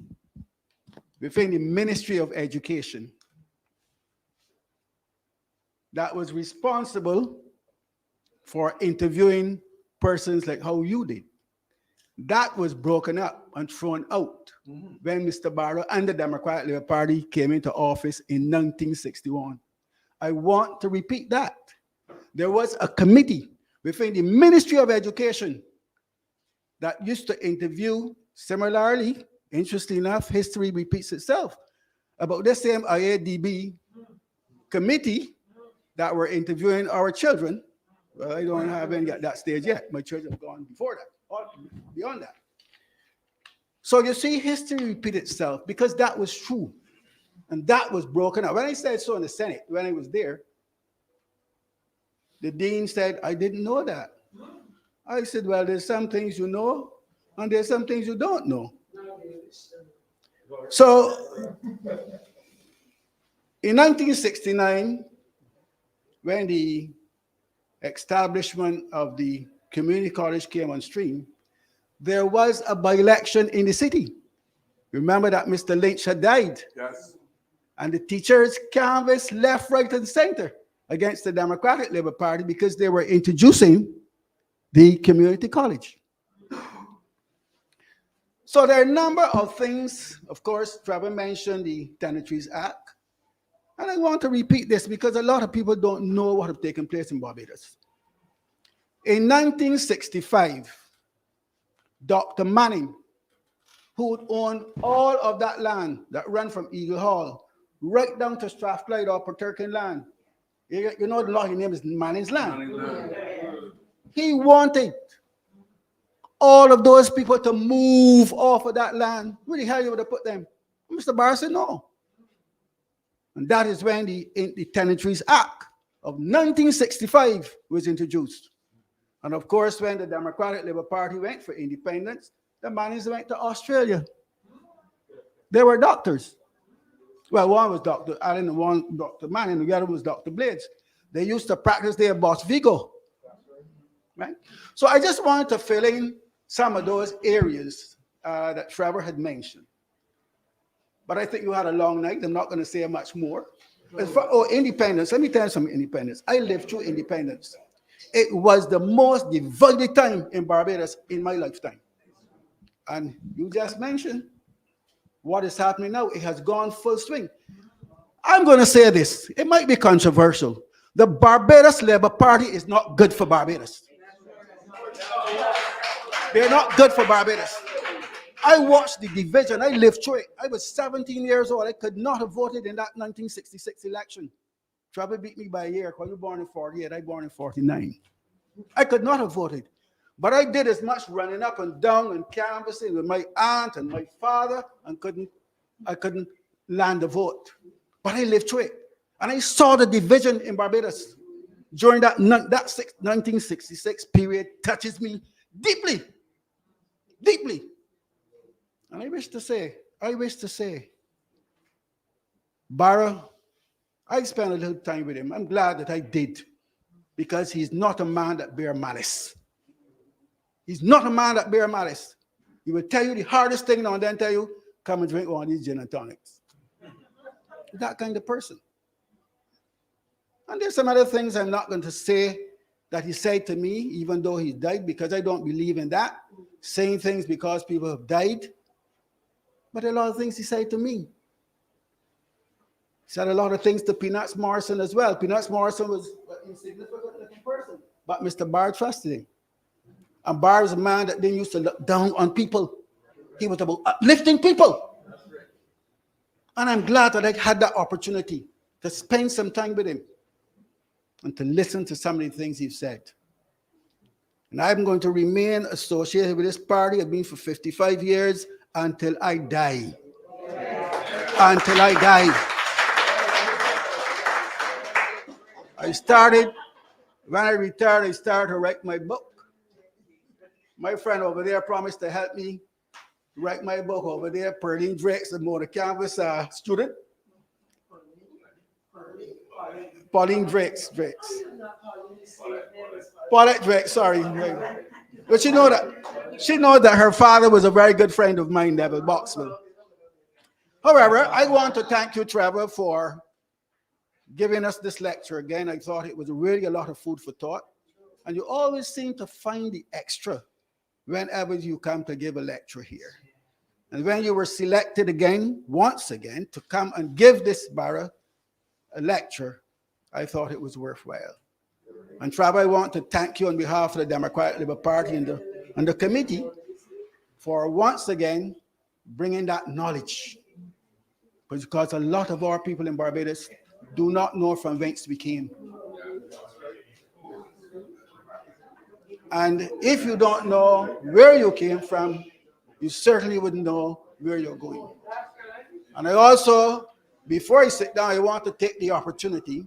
within the Ministry of Education that was responsible for interviewing persons like how you did. That was broken up and thrown out when Mr. Barrow and the Democratic Labour Party came into office in 1961. I want to repeat that. There was a committee within the Ministry of Education that used to interview, similarly, interesting enough, history repeats itself, about the same IADB committee that were interviewing our children. Well, I don't have any at that stage yet. My children have gone before that, or beyond that. So you see, history repeats itself because that was true. And that was broken up. When I said so in the Senate, when I was there, the dean said, I didn't know that. I said, well, there's some things you know, and there's some things you don't know. So in 1969, when the establishment of the community college came on stream, there was a by-election in the city. Remember that Mr. Lynch had died? Yes. And the teachers canvassed left, right, and center against the Democratic Labour Party because they were introducing the community college. So there are a number of things. Of course, Trevor mentioned the Tenantries Act. And I want to repeat this because a lot of people don't know what has taken place in Barbados. In 1965, Dr. Manning, who owned all of that land that ran from Eagle Hall right down to Strathclyde or Paterkin land. You know the law, his name is Manning's land. He wanted all of those people to move off of that land. Where the hell you would have put them? Mr. Barrow said no. And that is when the Tenantries Act of 1965 was introduced. And of course, when the Democratic Labour Party went for independence, the Mannings went to Australia. They were doctors. Well, one was Dr. Allen and one Dr. Manning, the other was Dr. Blades. They used to practice their boss Vigo. Right? So I just wanted to fill in some of those areas that Trevor had mentioned. But I think you had a long night. I'm not going to say much more. Independence. Let me tell you some independence. I lived through independence. It was the most divided time in Barbados in my lifetime. And you just mentioned what is happening now. It has gone full swing. I'm going to say this. It might be controversial. The Barbados Labour Party is not good for Barbados. They're not good for Barbados. I watched the division. I lived through it. I was 17 years old. I could not have voted in that 1966 election. Trevor beat me by a year. Because you were born in 48. I was born in 49. I could not have voted. But I did as much running up and down and canvassing with my aunt and my father and I couldn't land a vote. But I lived through it. And I saw the division in Barbados during that 1966 period touches me deeply, deeply. And I wish to say, Barrow, I spent a little time with him. I'm glad that I did, because he's not a man that bear malice. He's not a man that bear malice. He will tell you the hardest thing and then tell you, come and drink one of these gin and tonics. That kind of person. And there's some other things I'm not going to say that he said to me, even though he died, because I don't believe in that. Saying things because people have died. But a lot of things he said to me. He said a lot of things to Peanuts Morrison as well. Peanuts Morrison was an insignificant looking person, but Mr. Barr trusted him. And Barr was a man that didn't used to look down on people. He was about uplifting people. And I'm glad that I had that opportunity to spend some time with him and to listen to some of the things he said. And I'm going to remain associated with this party. I've been for 55 years until I die. Until I die. When I retired, I started to write my book. My friend over there promised to help me write my book over there. Pearline Drakes, a motor canvas student. Pauline Drakes. Paulette Drake, sorry. But she knows that her father was a very good friend of mine, Neville Boxwell. However, I want to thank you, Trevor, for giving us this lecture again. I thought it was really a lot of food for thought. And you always seem to find the extra whenever you come to give a lecture here. And when you were selected once again, to come and give this Barrow a lecture, I thought it was worthwhile. And Trevor, I want to thank you on behalf of the Democratic Labour Party and the committee for once again bringing that knowledge. Because a lot of our people in Barbados do not know from whence we came. And if you don't know where you came from, you certainly wouldn't know where you're going. And I also, before I sit down, I want to take the opportunity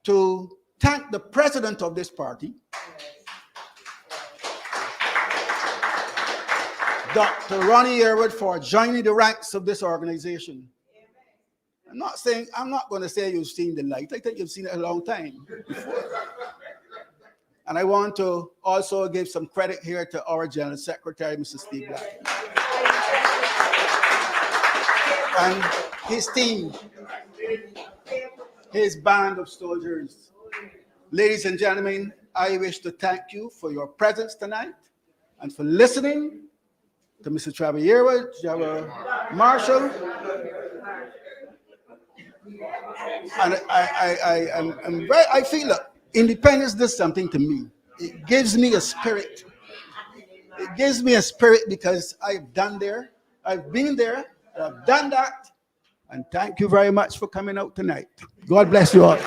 to thank the president of this party, Dr. Ronnie Yearwood, for joining the ranks of this organization. I'm not going to say you've seen the light. I think you've seen it a long time before. And I want to also give some credit here to our General Secretary, Mr. Steve Black, and his team, his band of soldiers. Ladies and gentlemen, I wish to thank you for your presence tonight and for listening to Mr. Trevor Yearwood, Trevor Marshall. And I feel that independence does something to me. It gives me a spirit. It gives me a spirit because I've been there, I've done that. And thank you very much for coming out tonight. God bless you all.